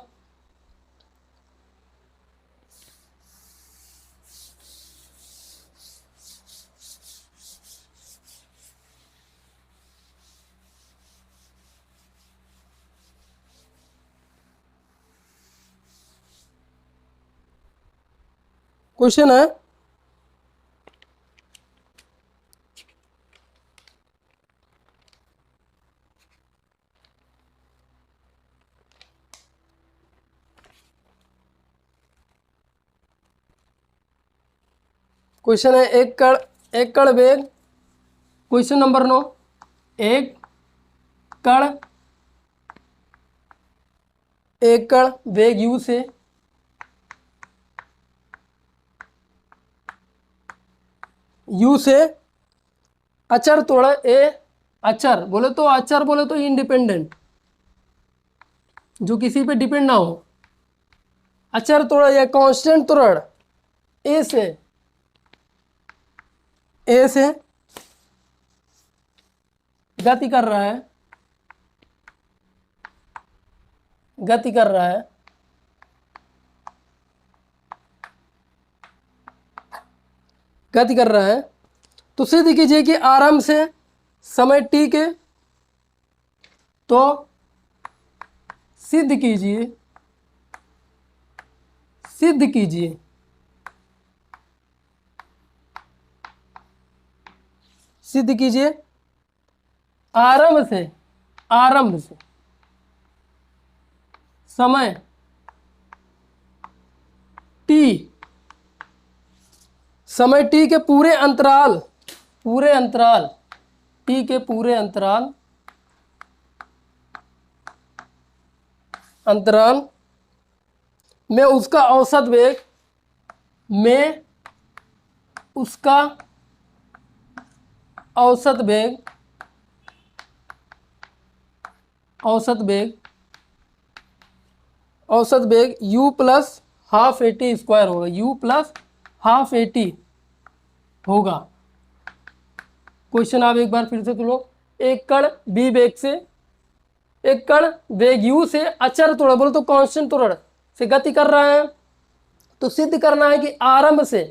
क्वेश्चन है, एक कण वेग, क्वेश्चन नंबर 9, एक कण वेग यू से अचर तोड़ा अचर बोले तो इंडिपेंडेंट, जो किसी पे डिपेंड ना हो, अचर त्वरण या कांस्टेंट त्वरण ए से गति कर रहा है, तो सिद्ध कीजिए कि आरंभ से समय t के, तो सिद्ध कीजिए आरंभ से समय t के पूरे अंतराल में उसका औसत वेग u plus half A T square होगा, क्वेश्चन आप एक बार फिर से सुनो। एक कण b वेग u से अचर त्वरण बोलो तो कांस्टेंट त्वरण से गति कर रहा है, तो सिद्ध करना है कि आरंभ से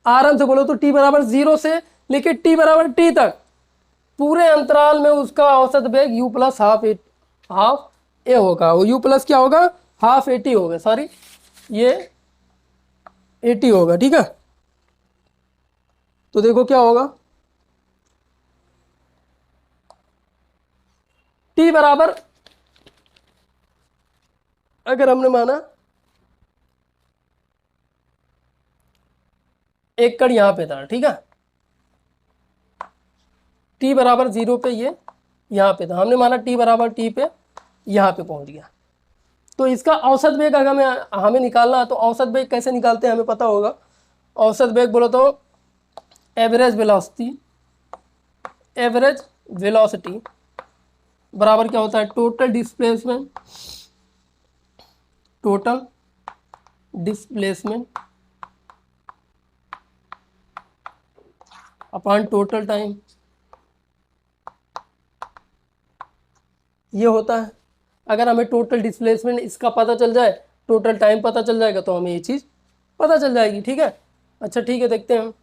बोलो तो t बराबर 0 से लेके t बराबर t तक पूरे अंतराल में उसका औसत वेग u प्लस हाफ ए होगा। वो u प्लस क्या होगा, हाफ एटी होगा, सॉरी ये 80 होगा, ठीक है। तो देखो क्या होगा, t बराबर, अगर हमने माना एक कण यहां पे था, ठीक है, t बराबर 0 पे ये यहां पे था, हमने माना t बराबर t पे यहां पे पहुंच गया। तो इसका औसत वेग अगर हमें निकालना है तो औसत वेग कैसे निकालते हैं हमें पता होगा। औसत वेग बोलो तो एवरेज वेलोसिटी बराबर क्या होता है, total displacement upon total time, ये होता है। अगर हमें टोटल डिस्प्लेसमेंट इसका पता चल जाए, टोटल टाइम पता चल जाएगा, तो हमें ये चीज़ पता चल जाएगी, ठीक है। अच्छा ठीक है, देखते हैं हम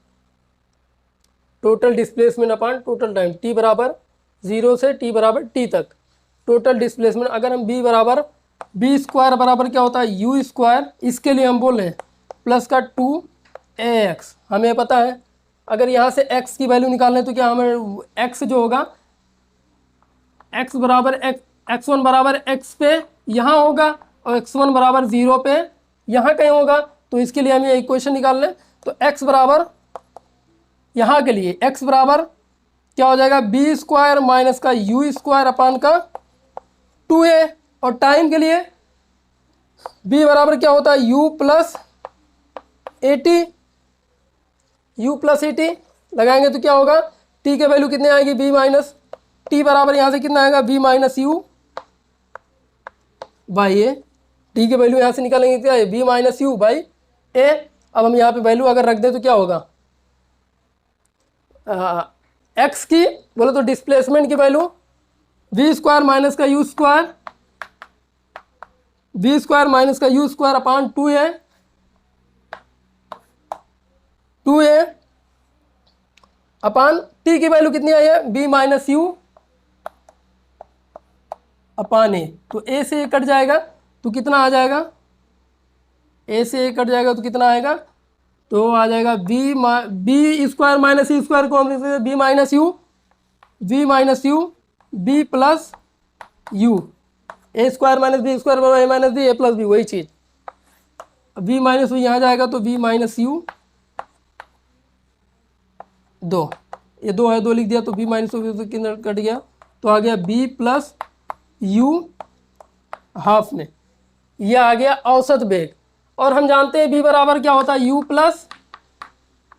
total displacement upon total time, t बराबर 0 से t बराबर t तक टोटल डिस्प्लेसमेंट। अगर हम b बराबर b स्क्वायर बराबर क्या होता है u स्क्वायर, इसके लिए हम बोल रहे हैं प्लस का 2ax, हमें पता है। अगर यहाँ से x की वैल्यू निकालने तो क्या हमें x जो होगा x बराबर x1 बराबर x पे यहाँ होगा और x1 बराबर 0 पे यहाँ कहीं होगा। तो इसके लिए हम ये इक्वेशन निकाल लें, तो x बराबर यहाँ के लिए x बराबर क्या हो जाएगा, बी स्क्वायर माइनस का u स्क्वायर अपान का 2a, और टाइम के लिए b बराबर क्या होता है u प्लस 80 लगाएंगे तो क्या होगा, t के वैल्यू कितने आएगी b माइनस, t बराबर यहाँ से कितना आएगा b minus you by A, t के वैल्यू यहाँ से निकालेंगे क्या है b माइनस यू बाई ए। अब हम यहाँ पे वैल्यू अगर रख दें तो क्या होगा, x की बोलो तो डिस्प्लेसमेंट की वैल्यू v स्क्वायर माइनस का u square, v square minus का u स्क्वायर अपान 2a अपान t की वैल्यू कितनी आई है b minus u upon a. तो a से a कट जाएगा तो कितना आ जाएगा, a से a कट जाएगा तो कितना आएगा, तो आ जाएगा b square minus u square को हम b minus u b plus u, a square minus b square बराबर a minus b, a plus b, वही चीज। b माइनस यू यहाँ जाएगा तो b माइनस यू 2, ये 2 है 2 लिख दिया, तो b माइनस यू कितना कट गया, तो आ गया b प्लस यू हाफ में, ये आ गया औसत वेग। और हम जानते हैं b बराबर क्या होता है u प्लस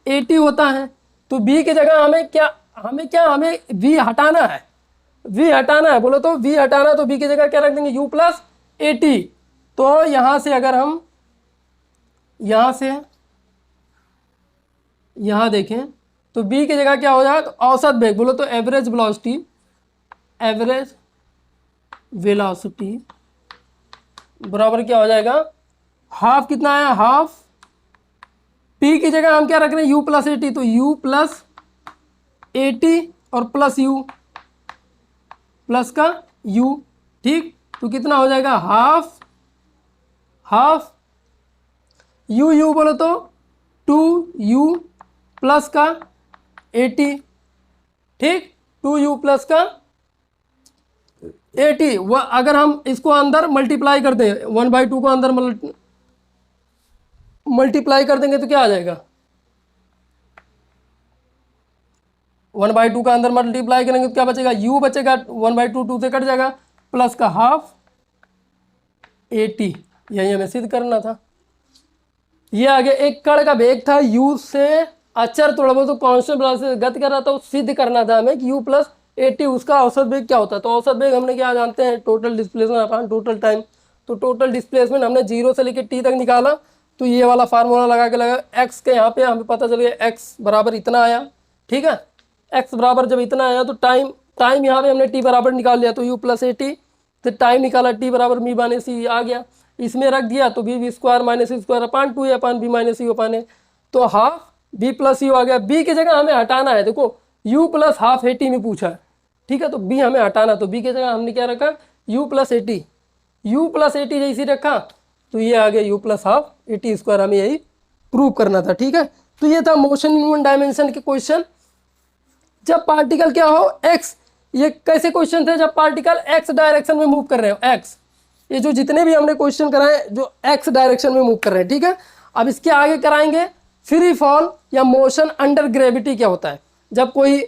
80 होता है। तो b की जगह हमें v हटाना है, बोलो तो v हटाना, तो b की जगह क्या रख देंगे u प्लस 80। तो यहाँ से अगर हम यहाँ देखें तो b की जगह क्या हो जाएगा, औसत वेग, बोलो तो एवरेज वेलोसिटी बराबर क्या हो जाएगा, हाफ कितना है, हाफ p की जगह हम क्या रख रहे हैं u प्लस 80, तो u प्लस 80 और प्लस u प्लस का u, ठीक। तो कितना हो जाएगा, हाफ u बोलो तो 2u प्लस का 80, ठीक, 2u प्लस का 80। वह अगर हम इसको अंदर मल्टीप्लाई कर दें, 1/2 को अंदर मल्टीप्लाई कर देंगे तो क्या आ जाएगा, 1/2 का अंदर मल्टीप्लाई करेंगे तो क्या बचेगा, u बचेगा, 1/2 2 से कट जाएगा, प्लस का हाफ 80, यही हमें सिद्ध करना था। ये आगे एक कण का वेग था u से अचर थोड़ा बहुत तो कांस्टेंट से गति कर रहा था, सिद्ध करना था हमें कि u प्लस 80 उसका औसत वेग क्या होता है। तो औसत वेग हमने क्या जानते हैं, total displacement upon total time. तो टोटल डिस्प्लेसमेंट हमने 0 से लेकर t तक निकाला, तो ये वाला फार्मूला लगा के लगा x के यहाँ पे हमें पता चल गया x बराबर इतना आया, ठीक है। x बराबर जब इतना आया तो टाइम यहाँ पे हमने t बराबर निकाल लिया, तो u प्लस 80, तो टाइम निकाला t बराबर मी माइनस सी आ गया, इसमें रख दिया तो b square minus u square upon 2 upon b minus u upon a, तो हाफ b प्लस यू आ गया। b की जगह हमें हटाना है, देखो u प्लस हाफ 80 में पूछा है, ठीक है, तो बी हमें हटाना, तो बी की जगह हमने क्या रखा, u plus eighty, you plus eighty जैसी रखा, तो ये आ गया u plus half eighty square, हमें यही प्रूव करना था। ठीक है, तो ये था मोशन इन वन डायमेंशन के क्वेश्चन। जब पार्टिकल क्या हो x, ये कैसे क्वेश्चन थे, जब पार्टिकल x डायरेक्शन में मूव कर रहे हो, x, ये जो जितने भी हमने क्वेश्चन कराए जो x डायरेक्शन में मूव कर रहे हैं। ठीक है, अब इसके आगे कराएंगे फ्री फॉल या मोशन अंडर ग्रेविटी क्या होता है। जब कोई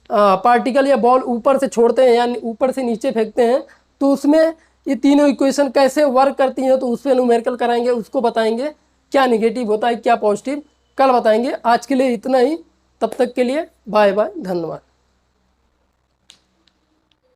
पार्टिकल या बॉल ऊपर से छोड़ते हैं या ऊपर से नीचे फेंकते हैं, तो उसमें ये तीनों इक्वेशन कैसे वर्क करती हैं, तो उस पर न्यूमेरिकल कराएंगे, उसको बताएंगे क्या निगेटिव होता है क्या पॉजिटिव, कल बताएंगे। आज के लिए इतना ही, तब तक के लिए बाय बाय, धन्यवाद।